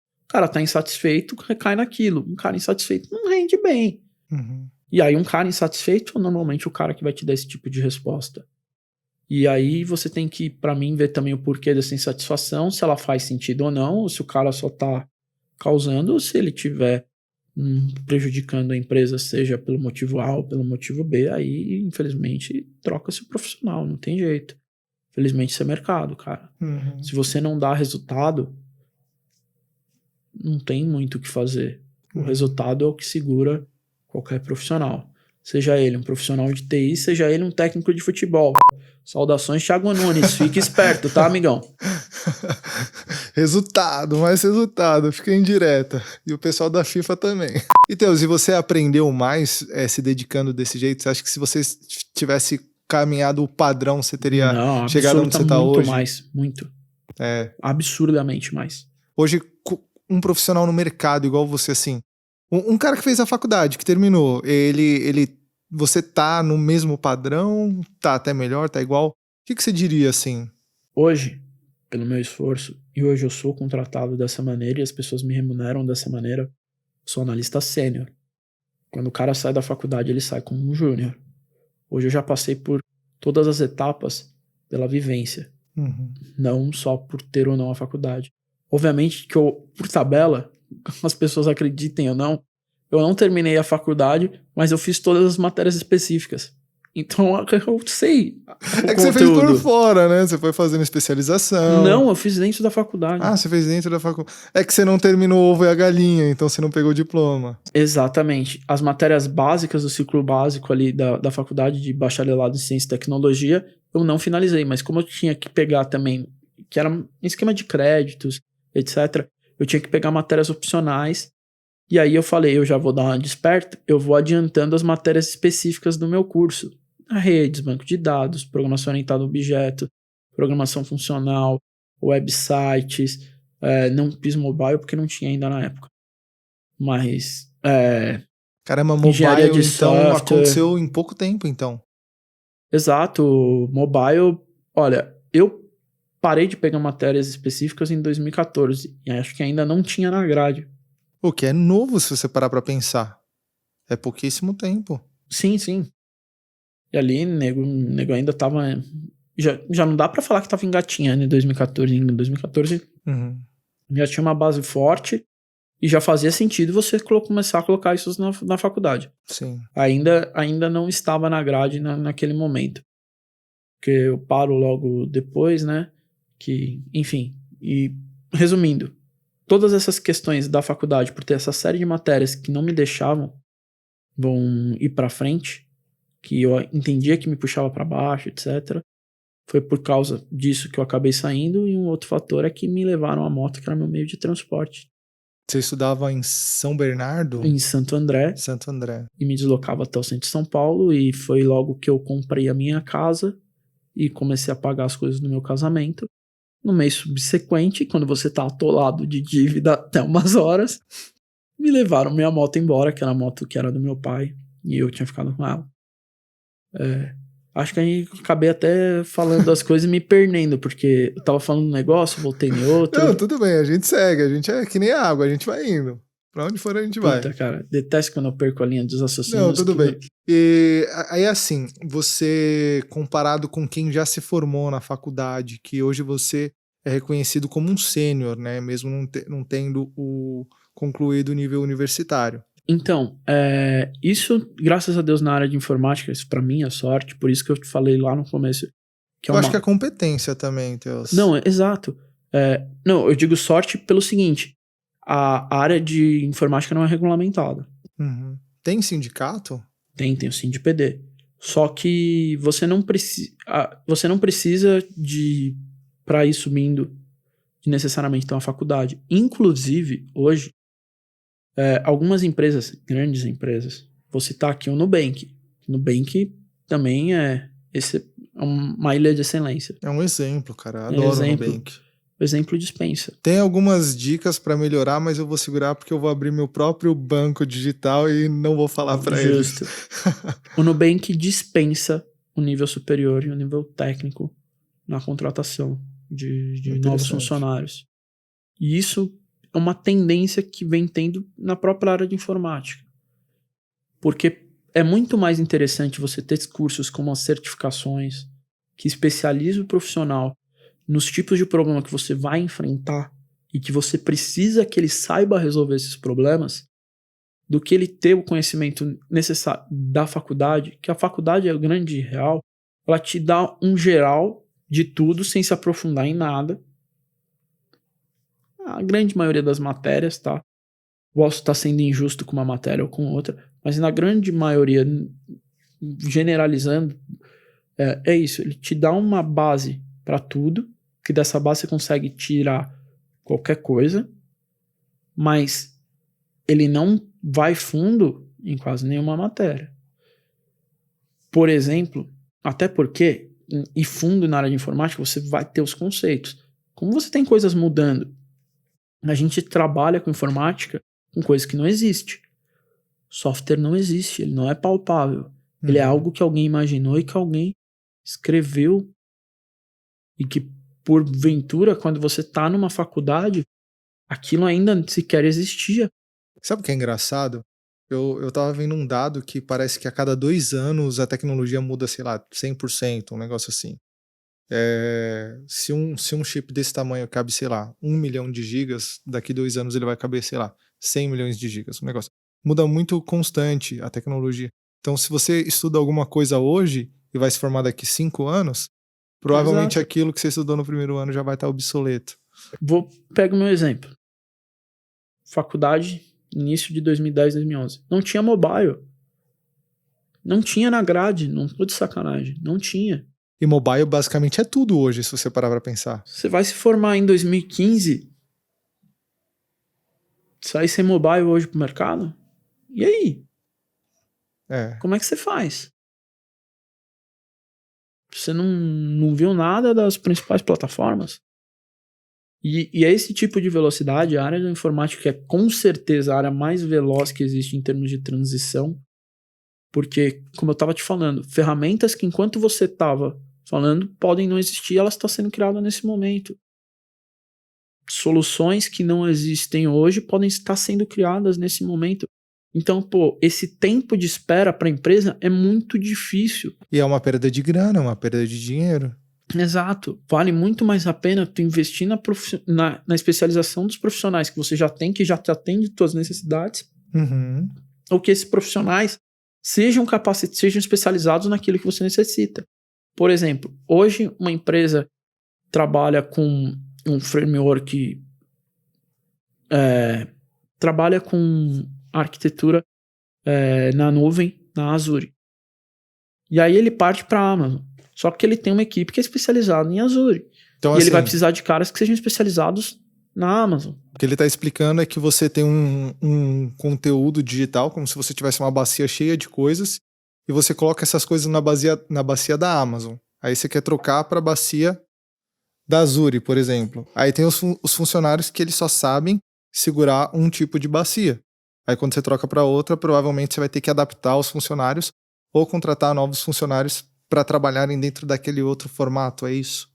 tá insatisfeito, recai naquilo. Um cara insatisfeito não rende bem. E aí um cara insatisfeito é normalmente o cara que vai te dar esse tipo de resposta. E aí você tem que, pra mim, ver também o porquê dessa insatisfação, se ela faz sentido ou não, ou se o cara só tá causando, ou se ele tiver prejudicando a empresa, seja pelo motivo A ou pelo motivo B, aí, infelizmente, troca-se o profissional, não tem jeito. Infelizmente, isso é mercado, cara. Se você não dá resultado, não tem muito o que fazer. O resultado é o que segura qualquer profissional. Seja ele um profissional de TI, seja ele um técnico de futebol. Saudações, Thiago Nunes. Fique esperto, tá, amigão? Resultado, mais resultado. Fica indireta. E o pessoal da FIFA também. E Teus, e você aprendeu mais se dedicando desse jeito? Você acha que se você tivesse caminhado o padrão, você teria chegado onde você está hoje? Muito mais, muito. Absurdamente mais. Hoje, um profissional no mercado igual você, assim, um cara que fez a faculdade, que terminou, você tá no mesmo padrão, tá até melhor, tá igual? O que você diria, assim? Hoje, pelo meu esforço, e hoje eu sou contratado dessa maneira e as pessoas me remuneram dessa maneira, sou analista sênior. Quando o cara sai da faculdade, ele sai como um júnior. Hoje eu já passei por todas as etapas pela vivência, não só por ter ou não a faculdade. Obviamente que por tabela, as pessoas acreditem ou não, eu não terminei a faculdade, mas eu fiz todas as matérias específicas. Então eu sei É que você fez por fora, né? Você foi fazendo especialização. Não, eu fiz dentro da faculdade. Ah, você fez dentro da faculdade. É que você não terminou o ovo e a galinha, então você não pegou o diploma. Exatamente. As matérias básicas do ciclo básico ali da faculdade de bacharelado em ciência e tecnologia, eu não finalizei. Mas como eu tinha que pegar também, que era um esquema de créditos, etc., eu tinha que pegar matérias opcionais. E aí eu falei, eu já vou dar uma desperta, eu vou adiantando as matérias específicas do meu curso. Redes, banco de dados, programação orientada a objeto, programação funcional, websites, não fiz mobile porque não tinha ainda na época. Mas, caramba, mobile então software, aconteceu em pouco tempo, então. Exato, mobile, olha, eu parei de pegar matérias específicas em 2014, e acho que ainda não tinha na grade. O que é novo se você parar pra pensar. É pouquíssimo tempo. Sim, sim. E ali, nego ainda tava... Já não dá pra falar que tava engatinhando em 2014. Em 2014 já tinha uma base forte e já fazia sentido você começar a colocar isso na faculdade. Sim. Ainda não estava na grade naquele momento. Porque eu paro logo depois, né? Enfim. E resumindo, todas essas questões da faculdade, por ter essa série de matérias que não me deixavam vão ir pra frente, que eu entendia que me puxava para baixo, etc. Foi por causa disso que eu acabei saindo, e um outro fator é que me levaram a moto, que era meu meio de transporte. Você estudava em São Bernardo? Em Santo André. Santo André. E me deslocava até o centro de São Paulo, e foi logo que eu comprei a minha casa e comecei a pagar as coisas do meu casamento. No mês subsequente, quando você tá atolado de dívida até umas horas, me levaram minha moto embora, que era a moto que era do meu pai, e eu tinha ficado com ela. Acho que aí acabei até falando as coisas e me perdendo, porque eu tava falando um negócio, voltei em outro. Não, tudo bem, a gente segue, a gente é que nem a água, a gente vai indo. Pra onde for a gente vai. Puta, cara, detesto quando eu perco a linha dos raciocínios. Não, tudo bem. E aí assim, você, comparado com quem já se formou na faculdade, que hoje você é reconhecido como um sênior, né? Mesmo não tendo concluído o nível universitário. Então, isso, graças a Deus, na área de informática, isso pra mim é sorte, por isso que eu te falei lá no começo. Eu acho que é competência também, Teus. Não, exato. Não, eu digo sorte pelo seguinte, a área de informática não é regulamentada. Tem sindicato? Tem o SINDPD. Só que você não precisa de, pra ir subindo, de necessariamente ter uma faculdade. Inclusive, hoje, algumas empresas, grandes empresas, vou citar aqui o Nubank. O Nubank também é uma ilha de excelência. É um exemplo, cara. Adoro o Nubank. O exemplo dispensa. Tem algumas dicas pra melhorar, mas eu vou segurar porque eu vou abrir meu próprio banco digital e não vou falar pra eles. Justo. O Nubank dispensa o nível superior e o nível técnico na contratação de novos funcionários. E isso é uma tendência que vem tendo na própria área de informática. Porque é muito mais interessante você ter cursos como as certificações, que especializam o profissional nos tipos de problema que você vai enfrentar e que você precisa que ele saiba resolver esses problemas, do que ele ter o conhecimento necessário da faculdade, que a faculdade é o grande real, ela te dá um geral de tudo sem se aprofundar em nada. a grande maioria das matérias, tá? Posso estar sendo injusto com uma matéria ou com outra, mas na grande maioria, generalizando, é isso. Ele te dá uma base para tudo, que dessa base você consegue tirar qualquer coisa, mas ele não vai fundo em quase nenhuma matéria. Por exemplo, até porque, e fundo na área de informática, você vai ter os conceitos. Como você tem coisas mudando, a gente trabalha com informática com coisas que não existem. Software não existe, ele não é palpável. Ele é algo que alguém imaginou e que alguém escreveu. E que, porventura, quando você está numa faculdade, aquilo ainda sequer existia. Sabe o que é engraçado? Eu tava vendo um dado que parece que a cada 2 anos a tecnologia muda, sei lá, 100%, um negócio assim. Se um chip desse tamanho cabe, sei lá, 1 milhão de gigas, daqui 2 anos ele vai caber, sei lá, 100 milhões de gigas. Um negócio. Muda muito constante a tecnologia. Então, se você estuda alguma coisa hoje e vai se formar daqui 5 anos, provavelmente Exato. aquilo que você estudou no primeiro ano já vai estar obsoleto. Pego o meu exemplo. Faculdade, início de 2010, 2011. Não tinha mobile. Não tinha na grade. Não tô de sacanagem. Não tinha. E mobile basicamente é tudo hoje, se você parar pra pensar. Você vai se formar em 2015, sair sem mobile hoje pro mercado? E aí? Como é que você faz? Você não viu nada das principais plataformas? E é esse tipo de velocidade, a área da informática é com certeza a área mais veloz que existe em termos de transição, porque, como eu estava te falando, ferramentas que enquanto você estava falando podem não existir, elas estão sendo criadas nesse momento. Soluções que não existem hoje podem estar sendo criadas nesse momento. Então, esse tempo de espera para a empresa é muito difícil. E é uma perda de grana, uma perda de dinheiro. Exato. Vale muito mais a pena tu investir na especialização dos profissionais que você já tem, que já te atende tuas necessidades, ou que esses profissionais sejam especializados naquilo que você necessita. Por exemplo, hoje uma empresa trabalha com um framework, trabalha com arquitetura na nuvem, na Azure. E aí ele parte para a Amazon. Só que ele tem uma equipe que é especializada em Azure. Então, e assim, ele vai precisar de caras que sejam especializados na Amazon. O que ele está explicando é que você tem um conteúdo digital, como se você tivesse uma bacia cheia de coisas, e você coloca essas coisas na bacia da Amazon. Aí você quer trocar para a bacia da Azure, por exemplo. Aí tem os funcionários que eles só sabem segurar um tipo de bacia. Aí quando você troca para outra, provavelmente você vai ter que adaptar os funcionários ou contratar novos funcionários para trabalharem dentro daquele outro formato, é isso?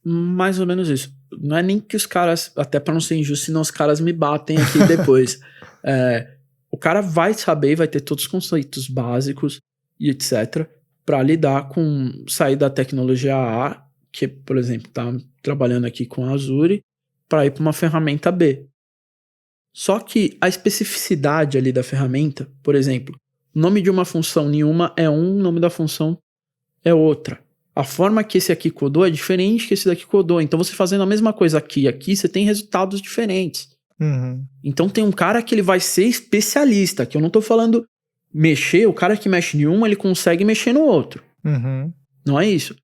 Mais ou menos isso. Não é nem que os caras, até para não ser injusto, senão os caras me batem aqui depois. O cara vai saber, vai ter todos os conceitos básicos e etc. para lidar com sair da tecnologia A, que, por exemplo, tá trabalhando aqui com a Azure, para ir para uma ferramenta B. Só que a especificidade ali da ferramenta, por exemplo, o nome de uma função nenhuma é um, o nome da função é outra. A forma que esse aqui codou é diferente que esse daqui codou. Então, você fazendo a mesma coisa aqui e aqui, você tem resultados diferentes. Então, tem um cara que ele vai ser especialista, que eu não tô falando mexer, o cara que mexe em um, ele consegue mexer no outro. Não é isso.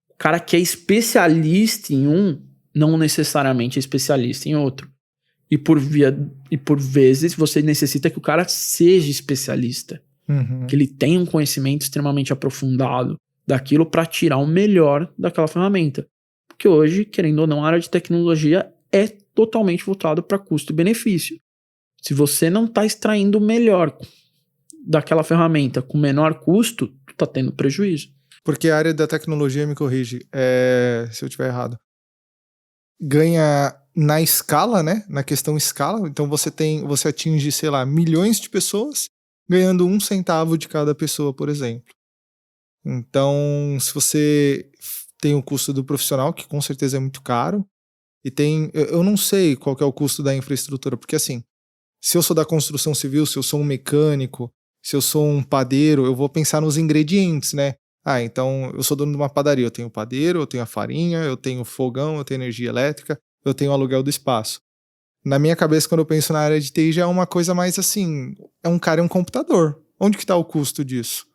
O cara que é especialista em um, não necessariamente é especialista em outro. E por vezes, você necessita que o cara seja especialista. Que ele tenha um conhecimento extremamente aprofundado daquilo para tirar o melhor daquela ferramenta. Porque hoje, querendo ou não, a área de tecnologia é totalmente voltada para custo e benefício. Se você não está extraindo o melhor daquela ferramenta com menor custo, tu está tendo prejuízo. Porque a área da tecnologia, me corrige, se eu estiver errado, ganha na escala, né? Na questão escala. Então você atinge, sei lá, milhões de pessoas ganhando 1 centavo de cada pessoa, por exemplo. Então, se você tem o custo do profissional, que com certeza é muito caro, e tem... Eu não sei qual que é o custo da infraestrutura, porque assim, se eu sou da construção civil, se eu sou um mecânico, se eu sou um padeiro, eu vou pensar nos ingredientes, né? Então eu sou dono de uma padaria, eu tenho o padeiro, eu tenho a farinha, eu tenho o fogão, eu tenho energia elétrica, eu tenho o aluguel do espaço. Na minha cabeça, quando eu penso na área de TI, já é uma coisa mais assim, é um cara e um computador. Onde que tá o custo disso?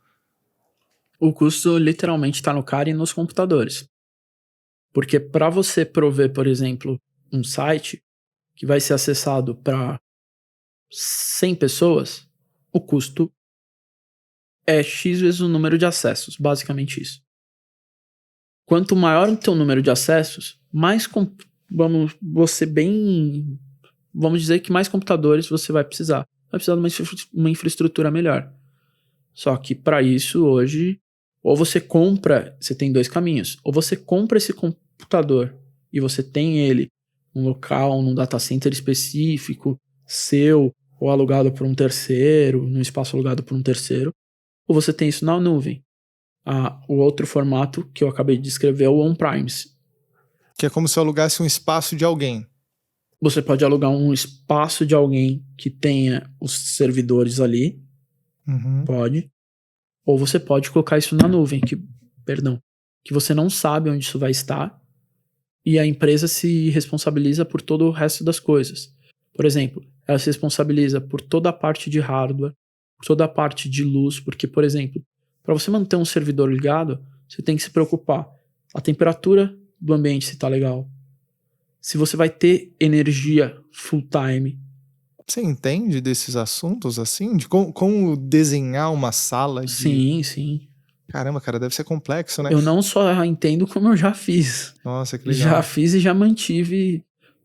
O custo literalmente está no cara e nos computadores. Porque para você prover, por exemplo, um site que vai ser acessado para 100 pessoas, o custo é X vezes o número de acessos, basicamente isso. Quanto maior o teu número de acessos, vamos dizer que mais computadores você vai precisar. Vai precisar de uma infraestrutura melhor. Só que para isso hoje, ou você tem dois caminhos. Ou você compra esse computador e você tem ele num local, num data center específico, seu, ou alugado por um terceiro, num espaço alugado por um terceiro, ou você tem isso na nuvem. O outro formato que eu acabei de descrever é o on-premise. Que é como se eu alugasse um espaço de alguém. Você pode alugar um espaço de alguém que tenha os servidores ali, pode. Ou você pode colocar isso na nuvem, que você não sabe onde isso vai estar, e a empresa se responsabiliza por todo o resto das coisas. Por exemplo, ela se responsabiliza por toda a parte de hardware, por toda a parte de luz, porque, por exemplo, para você manter um servidor ligado, você tem que se preocupar. A temperatura do ambiente se está legal. Se você vai ter energia full time. Você entende desses assuntos, assim? De como desenhar uma sala de... Sim. Caramba, cara, deve ser complexo, né? Eu não só entendo como eu já fiz. Nossa, que legal. Já fiz e já mantive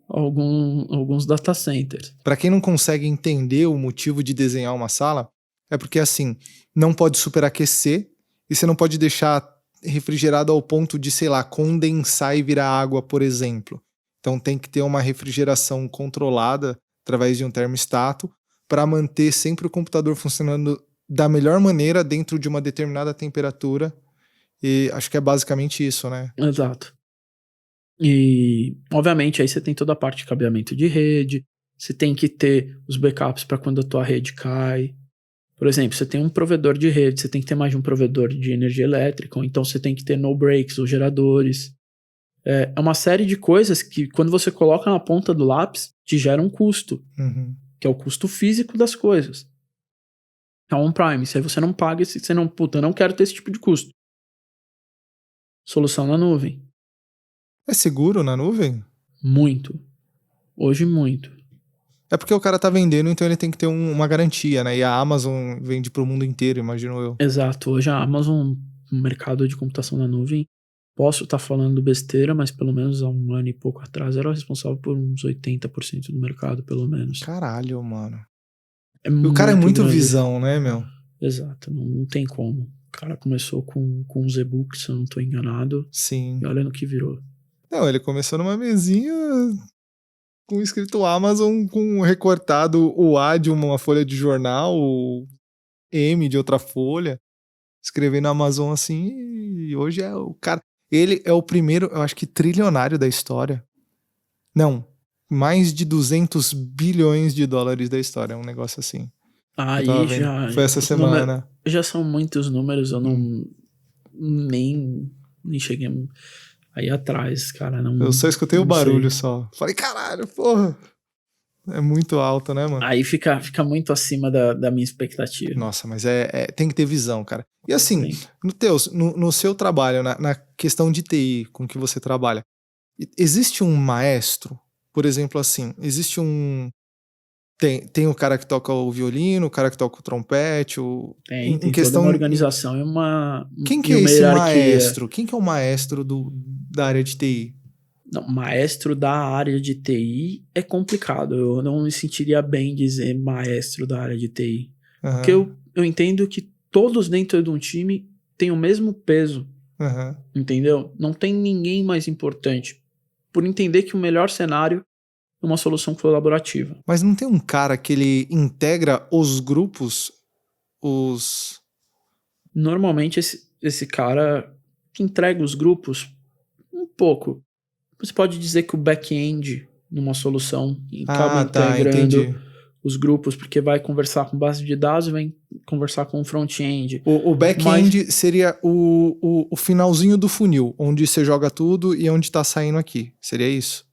alguns data centers. Para quem não consegue entender o motivo de desenhar uma sala, é porque, assim, não pode superaquecer e você não pode deixar refrigerado ao ponto de, sei lá, condensar e virar água, por exemplo. Então tem que ter uma refrigeração controlada através de um termostato para manter sempre o computador funcionando da melhor maneira dentro de uma determinada temperatura. E acho que é basicamente isso, né? Exato. E, obviamente, aí você tem toda a parte de cabeamento de rede, você tem que ter os backups para quando a tua rede cai. Por exemplo, você tem um provedor de rede, você tem que ter mais de um provedor de energia elétrica, ou então você tem que ter no-breaks ou geradores. É uma série de coisas que, quando você coloca na ponta do lápis, te gera um custo, que é o custo físico das coisas. É um on-prime, se aí você não paga, você não, eu não quero ter esse tipo de custo. Solução na nuvem. É seguro na nuvem? Muito. Hoje, muito. É porque o cara tá vendendo, então ele tem que ter uma garantia, né? E a Amazon vende pro mundo inteiro, imagino eu. Exato. Hoje a Amazon, no mercado de computação na nuvem, posso estar falando besteira, mas pelo menos há um ano e pouco atrás era responsável por uns 80% do mercado, pelo menos. Caralho, mano. O cara é muito grande. Visão, né, meu? Exato. Não tem como. O cara começou com os e-books, se eu não tô enganado. Sim. E olha no que virou. Não, ele começou numa mesinha com escrito Amazon, com recortado o A de uma folha de jornal, o M de outra folha, escrevendo Amazon assim, e hoje é o cara... Ele é o primeiro, eu acho que trilionário da história. Não, mais de 200 bilhões de dólares da história, um negócio assim. Aí já... Foi essa semana. Já são muitos números, eu não... Nem cheguei aí atrás, cara. Não, eu só escutei o barulho sei. só. Falei, caralho, porra. É muito alto, né, mano? Aí fica muito acima da minha expectativa. Nossa, mas tem que ter visão, cara. E assim, no seu trabalho, na questão de TI com que você trabalha, existe um maestro? Por exemplo, assim, existe um... Tem o cara que toca o violino, o cara que toca o trompete, tem questão, toda uma organização e uma Quem que é esse maestro? Quem que é o maestro da área de TI? Não, maestro da área de TI é complicado. Eu não me sentiria bem dizer maestro da área de TI. Porque eu entendo que todos dentro de um time têm o mesmo peso. Entendeu? Não tem ninguém mais importante. Por entender que o melhor cenário é uma solução colaborativa. Mas não tem um cara que ele integra os grupos, Normalmente esse cara que entrega os grupos um pouco. Você pode dizer que o back-end numa solução acaba integrando os grupos, porque vai conversar com base de dados e vai conversar com o front-end. O back-end seria o finalzinho do funil, onde você joga tudo e onde está saindo aqui. Seria isso?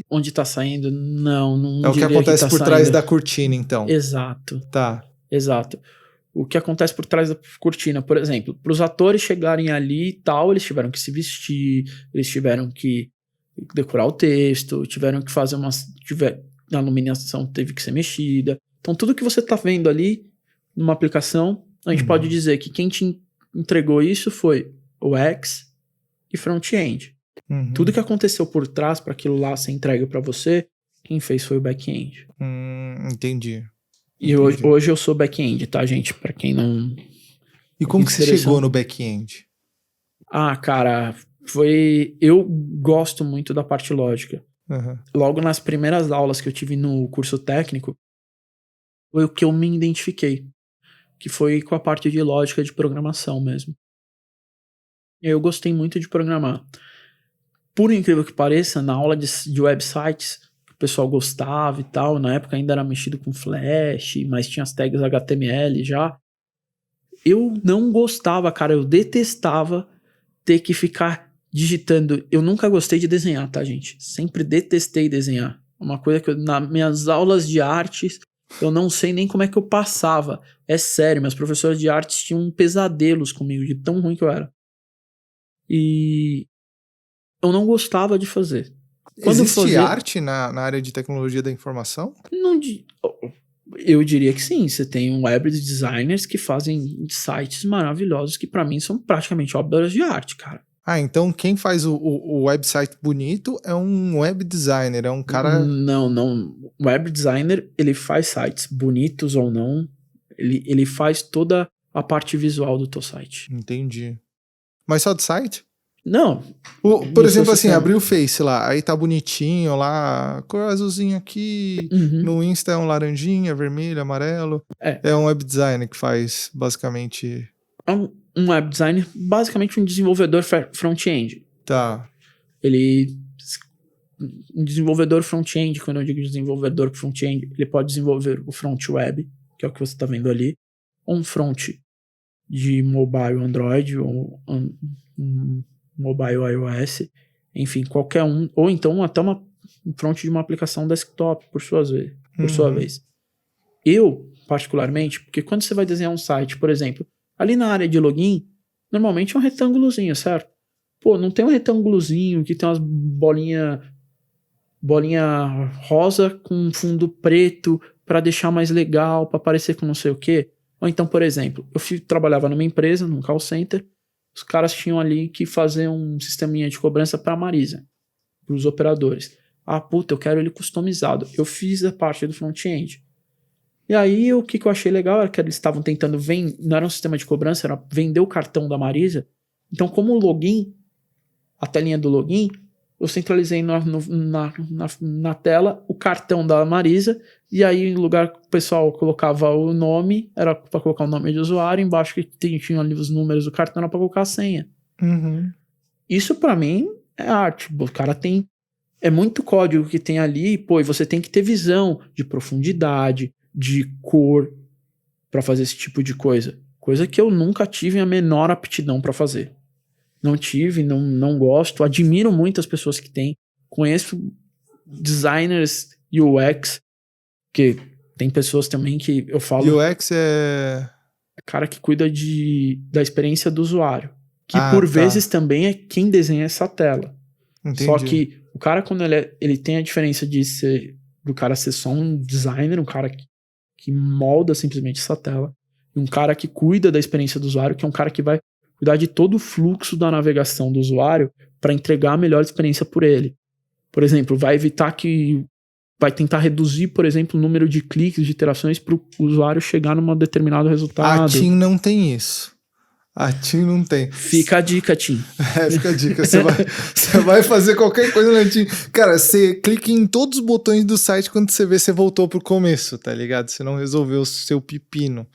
Onde tá saindo? Não É o que diria acontece tá por trás saindo. da cortina, então. Exato, Tá. exato. O que acontece por trás da cortina, por exemplo, para os atores chegarem ali e tal, eles tiveram que se vestir, eles tiveram que decorar o texto, tiveram que fazer a iluminação teve que ser mexida. Então tudo que você tá vendo ali numa aplicação, a gente pode dizer que quem te entregou isso foi o UX e front-end. Tudo que aconteceu por trás para aquilo lá ser entregue para você, quem fez foi o back-end. Entendi. E hoje eu sou back-end, tá, gente? Para quem não... E como que você chegou no back-end? Cara, eu gosto muito da parte lógica. Logo nas primeiras aulas que eu tive no curso técnico, foi o que eu me identifiquei, que foi com a parte de lógica de programação mesmo. E eu gostei muito de programar. Por incrível que pareça, na aula de websites, o pessoal gostava e tal, na época ainda era mexido com Flash, mas tinha as tags HTML já. Eu não gostava, cara, eu detestava ter que ficar digitando. Eu nunca gostei de desenhar, tá, gente? Sempre detestei desenhar. Uma coisa que nas minhas aulas de artes, eu não sei nem como é que eu passava. É sério, meus professores de artes tinham pesadelos comigo, de tão ruim que eu era. E eu não gostava de fazer. Existe arte na área de tecnologia da informação? Eu diria que sim. Você tem web designers que fazem sites maravilhosos que pra mim são praticamente obras de arte, cara. Então quem faz o website bonito é um web designer, é um cara... Não. O web designer, ele faz sites bonitos ou não, ele faz toda a parte visual do teu site. Entendi. Mas só de site? Não. Por exemplo, assim, abrir o Face lá, aí tá bonitinho lá, cor azulzinho aqui, no Insta é um laranjinha, vermelho, amarelo. É um web designer que faz, basicamente... Um web designer, basicamente um desenvolvedor front-end. Tá. Um desenvolvedor front-end, quando eu digo desenvolvedor front-end, ele pode desenvolver o front web, que é o que você está vendo ali, ou um front de mobile Android, ou um mobile iOS, enfim, qualquer um, ou então até um front de uma aplicação desktop, por sua vez. Eu, particularmente, porque quando você vai desenhar um site, por exemplo, ali na área de login, normalmente é um retângulozinho, certo? Pô, não tem um retângulozinho que tem umas bolinha rosa com fundo preto para deixar mais legal, para parecer com não sei o quê. Ou então, por exemplo, eu trabalhava numa empresa, num call center, os caras tinham ali que fazer um sisteminha de cobrança para a Marisa, para os operadores. Puta, eu quero ele customizado. Eu fiz a parte do front-end. E aí, o que eu achei legal era que eles estavam tentando não era um sistema de cobrança, era vender o cartão da Marisa. Então, como o login, a telinha do login, eu centralizei na tela o cartão da Marisa, e aí, no lugar que o pessoal colocava o nome, era para colocar o nome de usuário, embaixo que tinha ali os números do cartão, era para colocar a senha. Isso, para mim, é arte. O cara tem... É muito código que tem ali, e você tem que ter visão de profundidade, de cor, para fazer esse tipo de coisa. Coisa que eu nunca tive a menor aptidão para fazer. Não tive, não gosto. Admiro muito as pessoas que têm. Conheço designers UX, que tem pessoas também que eu falo... UX é... cara que cuida da experiência do usuário. Que por vezes também é quem desenha essa tela. Entendi. Só que o cara, quando ele tem a diferença do cara ser só um designer, um cara que molda simplesmente essa tela, e um cara que cuida da experiência do usuário, que é um cara que vai cuidar de todo o fluxo da navegação do usuário para entregar a melhor experiência por ele. Por exemplo, vai tentar reduzir, por exemplo, o número de cliques, de iterações para o usuário chegar num determinado resultado. A TIM não tem isso. A TIM não tem. Fica a dica, TIM. Fica a dica. Você vai fazer qualquer coisa na TIM. Cara, você clica em todos os botões do site quando você vê, você voltou pro começo, tá ligado? Você não resolveu o seu pepino.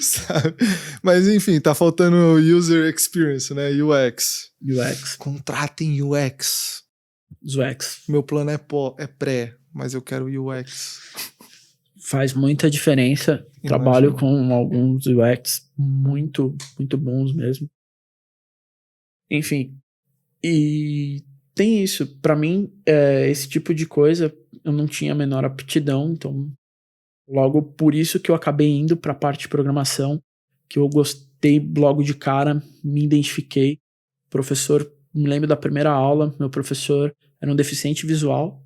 Sabe? Mas enfim, tá faltando user experience, né? UX. Contratem UX. Meu plano é pré, mas eu quero UX. Faz muita diferença. Trabalho com alguns UX muito, muito bons mesmo. Enfim, e tem isso. Pra mim, esse tipo de coisa eu não tinha a menor aptidão, então logo por isso que eu acabei indo pra parte de programação, que eu gostei logo de cara, me identifiquei. Professor, me lembro da primeira aula, meu professor era um deficiente visual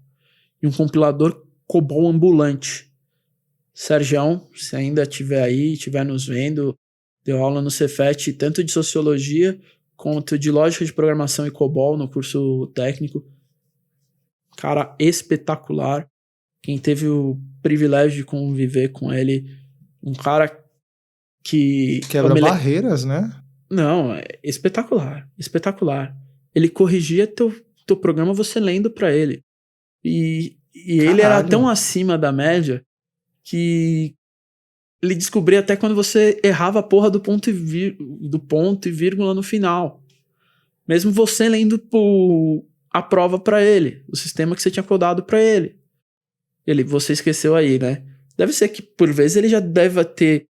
e um compilador COBOL ambulante. Sergião, se ainda estiver aí, estiver nos vendo, deu aula no Cefet, tanto de sociologia quanto de lógica de programação e COBOL no curso técnico. Cara espetacular. Quem teve o privilégio de conviver com ele, um cara que... Quebra barreiras, né? Não, é espetacular, espetacular. Ele corrigia teu programa você lendo pra ele. E ele era Caralho. tão acima da média que ele descobria até quando você errava a porra do ponto e vírgula no final. Mesmo você lendo a prova pra ele, o sistema que você tinha codado pra ele. Você esqueceu aí, né? Deve ser que, por vezes, ele já deve ter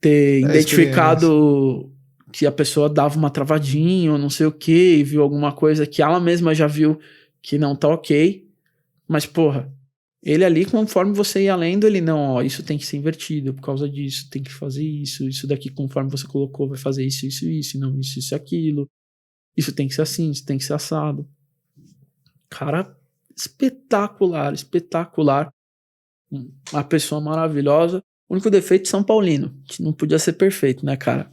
identificado que a pessoa dava uma travadinha ou não sei o que, e viu alguma coisa que ela mesma já viu que não tá ok. Mas, porra, ele ali, conforme você ia lendo, ele não, ó, isso tem que ser invertido por causa disso, tem que fazer isso daqui, conforme você colocou, vai fazer isso, não, isso, aquilo. Isso tem que ser assim, isso tem que ser assado. Cara, espetacular, espetacular. Uma pessoa maravilhosa. O único defeito, São Paulino, que não podia ser perfeito, né, cara?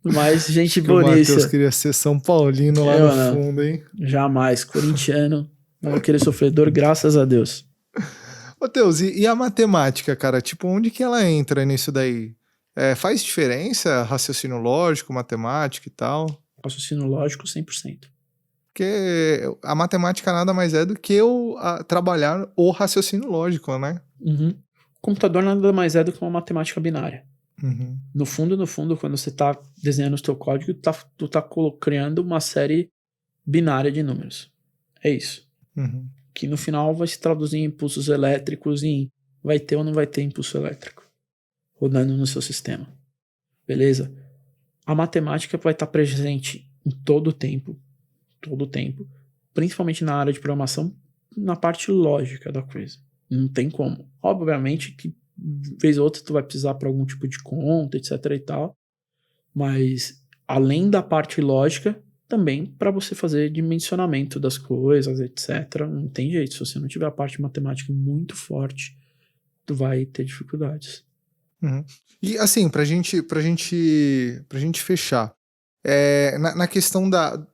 Mas gente bonita. O Matheus queria ser São Paulino lá no fundo, hein? Jamais. Corintiano, não vou querer sofredor, graças a Deus. Matheus, e a matemática, cara? Tipo, onde que ela entra nisso daí? Faz diferença raciocínio lógico, matemática e tal? Raciocínio lógico, 100%. Porque a matemática nada mais é do que eu trabalhar o raciocínio lógico, né? Uhum. O computador nada mais é do que uma matemática binária. Uhum. No fundo, quando você tá desenhando o seu código, tu tá criando uma série binária de números. É isso. Uhum. Que no final vai se traduzir em impulsos elétricos em vai ter ou não vai ter impulso elétrico rodando no seu sistema. Beleza? A matemática vai estar presente em todo o tempo, principalmente na área de programação, na parte lógica da coisa. Não tem como. Obviamente que vez ou outra tu vai precisar para algum tipo de conta, etc e tal, mas além da parte lógica, também para você fazer dimensionamento das coisas, etc. Não tem jeito. Se você não tiver a parte matemática muito forte, tu vai ter dificuldades. Uhum. E assim, pra gente fechar, na questão da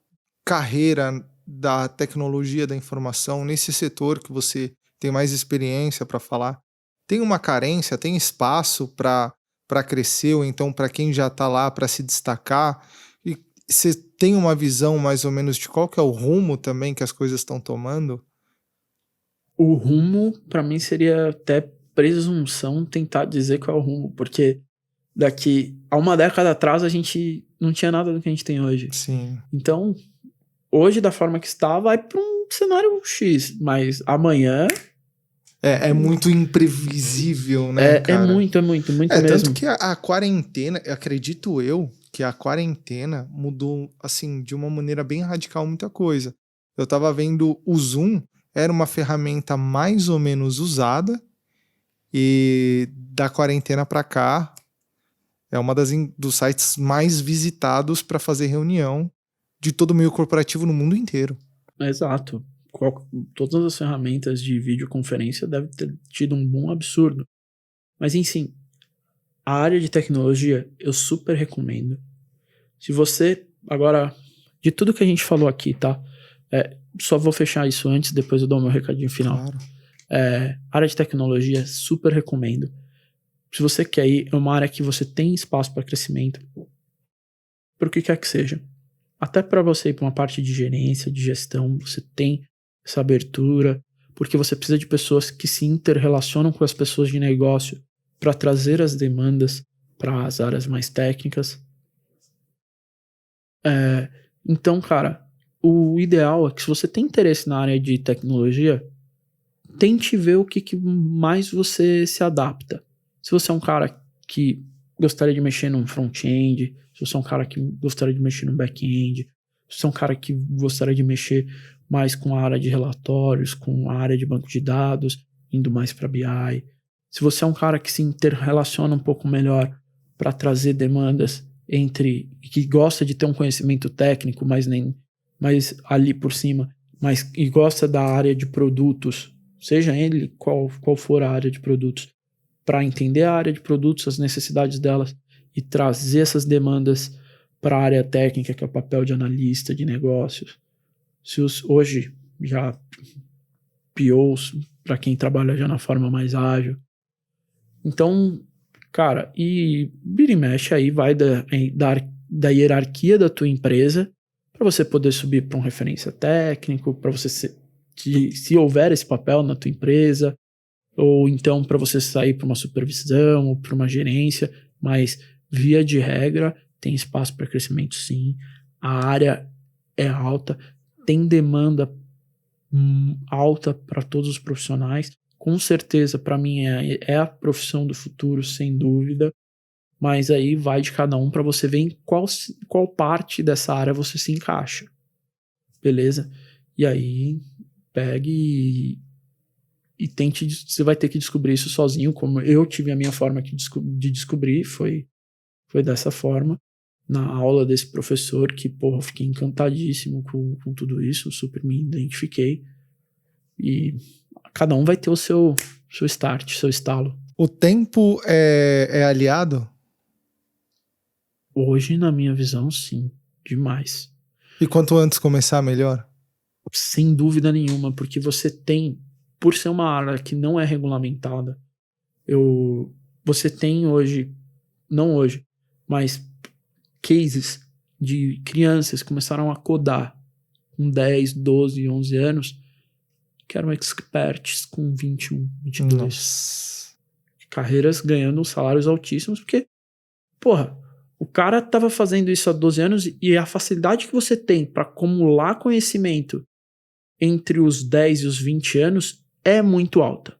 carreira da tecnologia da informação, nesse setor que você tem mais experiência para falar, tem uma carência, tem espaço para crescer, ou então para quem já está lá para se destacar? E você tem uma visão mais ou menos de qual que é o rumo também que as coisas estão tomando? O rumo, para mim, seria até presunção tentar dizer qual é o rumo, porque daqui a uma década atrás a gente não tinha nada do que a gente tem hoje. Sim. Então, hoje, da forma que está, vai para um cenário X, mas amanhã... É muito imprevisível, né, cara? É muito mesmo. Tanto que a quarentena, acredito eu, que a quarentena mudou, assim, de uma maneira bem radical muita coisa. Eu tava vendo o Zoom, era uma ferramenta mais ou menos usada, e da quarentena pra cá, é uma dos sites mais visitados para fazer reunião de todo o meio corporativo no mundo inteiro. Exato. Todas as ferramentas de videoconferência devem ter tido um boom absurdo. Mas, enfim, a área de tecnologia eu super recomendo. Se você, agora, de tudo que a gente falou aqui, tá? Só vou fechar isso antes, depois eu dou o meu recadinho final. Claro. Área de tecnologia, super recomendo. Se você quer ir, é uma área que você tem espaço para crescimento, por que quer que seja. Até para você ir para uma parte de gerência, de gestão, você tem essa abertura, porque você precisa de pessoas que se interrelacionam com as pessoas de negócio para trazer as demandas para as áreas mais técnicas. Então, cara, o ideal é que se você tem interesse na área de tecnologia, tente ver o que mais você se adapta. Se você é um cara que gostaria de mexer num front-end, se você é um cara que gostaria de mexer num back-end, Se você é um cara que gostaria de mexer mais com a área de relatórios, com a área de banco de dados, indo mais para BI. Se você é um cara que se interrelaciona um pouco melhor para trazer demandas que gosta de ter um conhecimento técnico, mas ali por cima, e gosta da área de produtos, seja ele qual for a área de produtos, para entender a área de produtos, as necessidades delas e trazer essas demandas para a área técnica, que é o papel de analista de negócios. Hoje já POs, para quem trabalha já na forma mais ágil. Então, cara, e vira e mexe aí vai da hierarquia da tua empresa para você poder subir para um referência técnico, para você se houver esse papel na tua empresa, ou então para você sair para uma supervisão ou para uma gerência, mas via de regra tem espaço para crescimento sim, a área é alta, tem demanda alta para todos os profissionais, com certeza para mim é a profissão do futuro, sem dúvida, mas aí vai de cada um para você ver em qual parte dessa área você se encaixa, beleza? E aí pegue e tente, você vai ter que descobrir isso sozinho, como eu tive a minha forma de descobrir, foi dessa forma, na aula desse professor, que, porra, eu fiquei encantadíssimo com tudo isso, super me identifiquei, e cada um vai ter o seu start, seu estalo. O tempo é aliado? Hoje, na minha visão, sim, demais. E quanto antes começar, melhor? Sem dúvida nenhuma, porque você tem, por ser uma área que não é regulamentada, você tem hoje, não hoje, mas cases de crianças que começaram a codar com 10, 12, 11 anos, que eram experts com 21, 22. Nossa. Carreiras ganhando salários altíssimos, porque, porra, o cara tava fazendo isso há 12 anos e a facilidade que você tem para acumular conhecimento entre os 10 e os 20 anos é muito alta.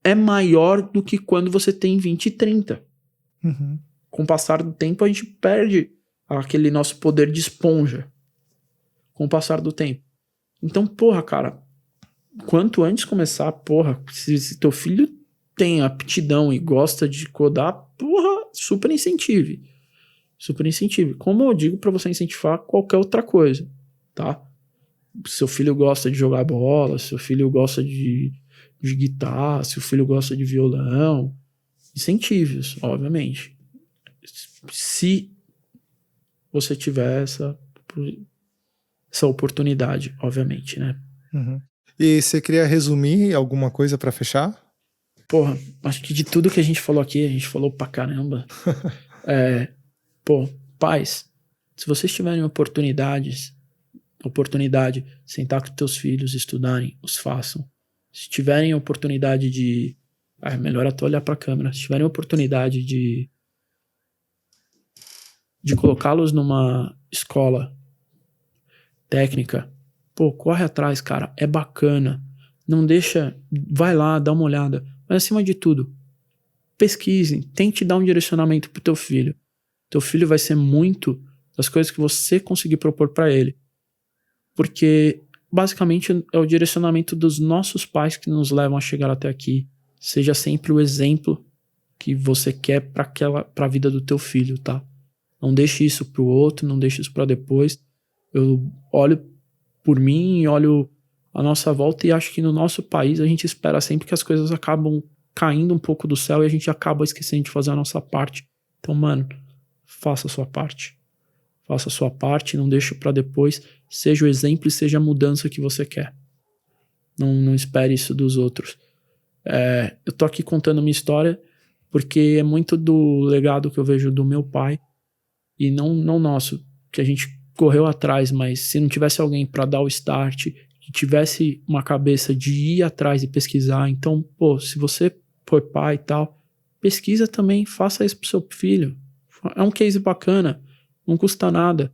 É maior do que quando você tem 20 e 30. Uhum. Com o passar do tempo, a gente perde aquele nosso poder de esponja. Com o passar do tempo. Então, porra, cara, quanto antes começar, porra, se teu filho tem aptidão e gosta de codar, porra, super incentive. Super incentive. Como eu digo pra você incentivar qualquer outra coisa, tá? Seu filho gosta de jogar bola, seu filho gosta de guitarra, seu filho gosta de violão, incentive-os, obviamente. Se você tiver essa oportunidade, obviamente, né? Uhum. E você queria resumir alguma coisa pra fechar? Porra, acho que de tudo que a gente falou aqui, a gente falou pra caramba. Pais, se vocês tiverem oportunidade, sentar com teus filhos, estudarem, os façam. Se tiverem oportunidade de... melhor até olhar pra câmera. Se tiverem oportunidade de colocá-los numa escola técnica, corre atrás, cara, é bacana. Não deixa, vai lá, dá uma olhada. Mas acima de tudo, pesquise, tente dar um direcionamento pro teu filho. Teu filho vai ser muito das coisas que você conseguir propor para ele. Porque, basicamente, é o direcionamento dos nossos pais que nos levam a chegar até aqui. Seja sempre o exemplo que você quer para a vida do teu filho, tá? Não deixe isso pro outro, não deixe isso para depois. Eu olho por mim e olho a nossa volta e acho que no nosso país a gente espera sempre que as coisas acabam caindo um pouco do céu e a gente acaba esquecendo de fazer a nossa parte. Então, mano, faça a sua parte. Faça a sua parte, não deixe para depois. Seja o exemplo e seja a mudança que você quer. Não espere isso dos outros. Eu tô aqui contando minha história porque é muito do legado que eu vejo do meu pai e não nosso, que a gente correu atrás, mas se não tivesse alguém para dar o start, que tivesse uma cabeça de ir atrás e pesquisar, então, se você for pai e tal, pesquisa também, faça isso pro seu filho. É um case bacana, não custa nada.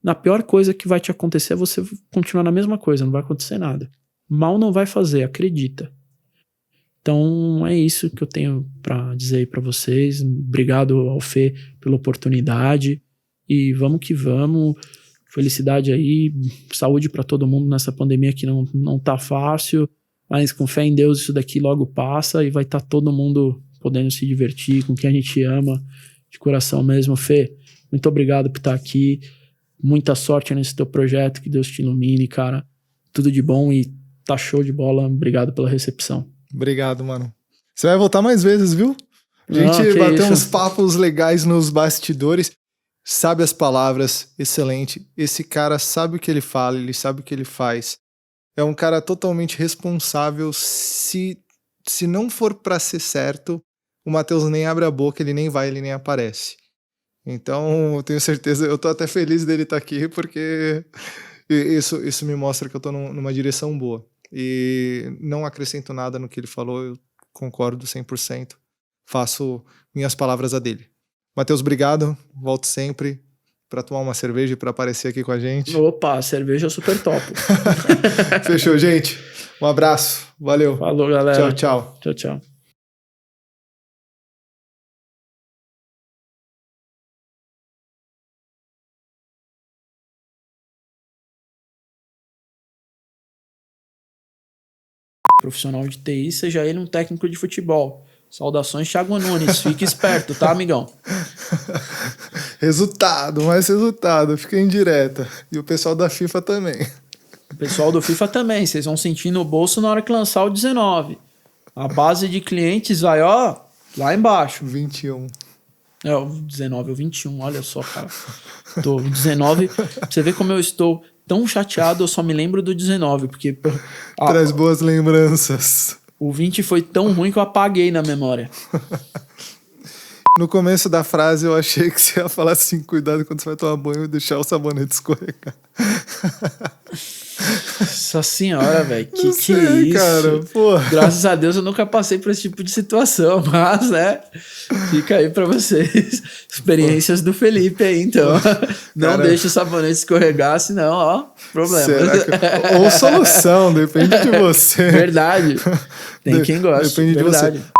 Na pior coisa que vai te acontecer é você continuar na mesma coisa, não vai acontecer nada. Mal não vai fazer, acredita. Então é isso que eu tenho para dizer aí para vocês. Obrigado ao Fê pela oportunidade e vamos que vamos. Felicidade aí, saúde pra todo mundo nessa pandemia que não tá fácil, mas com fé em Deus isso daqui logo passa e vai estar todo mundo podendo se divertir com quem a gente ama, de coração mesmo. Fê, muito obrigado por estar aqui, muita sorte nesse teu projeto, que Deus te ilumine, cara, tudo de bom e tá show de bola, obrigado pela recepção. Obrigado, mano. Você vai voltar mais vezes, viu? A gente bateu uns papos legais nos bastidores. Sabe as palavras, excelente. Esse cara sabe o que ele fala, ele sabe o que ele faz. É um cara totalmente responsável. Se não for pra ser certo, o Matheus nem abre a boca, ele nem vai, ele nem aparece. Então, eu tenho certeza, eu tô até feliz dele estar aqui, porque isso me mostra que eu tô numa direção boa. E não acrescento nada no que ele falou, eu concordo 100%. Faço minhas palavras a dele. Matheus, obrigado. Volto sempre para tomar uma cerveja e para aparecer aqui com a gente. Opa, cerveja super top. Fechou, gente. Um abraço. Valeu. Falou, galera. Tchau, tchau. Tchau, tchau. Profissional de TI, seja ele um técnico de futebol. Saudações, Thiago Nunes. Fique esperto, tá, amigão? Resultado, mais resultado. Fica em direta. E o pessoal da FIFA também. O pessoal do FIFA também. Vocês vão sentir no bolso na hora que lançar o 19. A base de clientes vai, ó, lá embaixo. 21. É, o 19 ou 21, olha só, cara. Tô 19. Pra você ver como eu estou tão chateado, eu só me lembro do 19, porque... Traz boas lembranças. O 20 foi tão ruim que eu apaguei na memória. No começo da frase eu achei que você ia falar assim, cuidado quando você vai tomar banho e deixar o sabonete escorregar. Nossa senhora, velho, que sei, é isso? Cara, porra. Graças a Deus eu nunca passei por esse tipo de situação, mas, né, fica aí pra vocês. Experiências do Felipe aí, então. Não deixe o sabonete escorregar, senão, ó, problema. Ou solução, depende de você. Verdade. Tem quem gosta. Depende verdade. de você.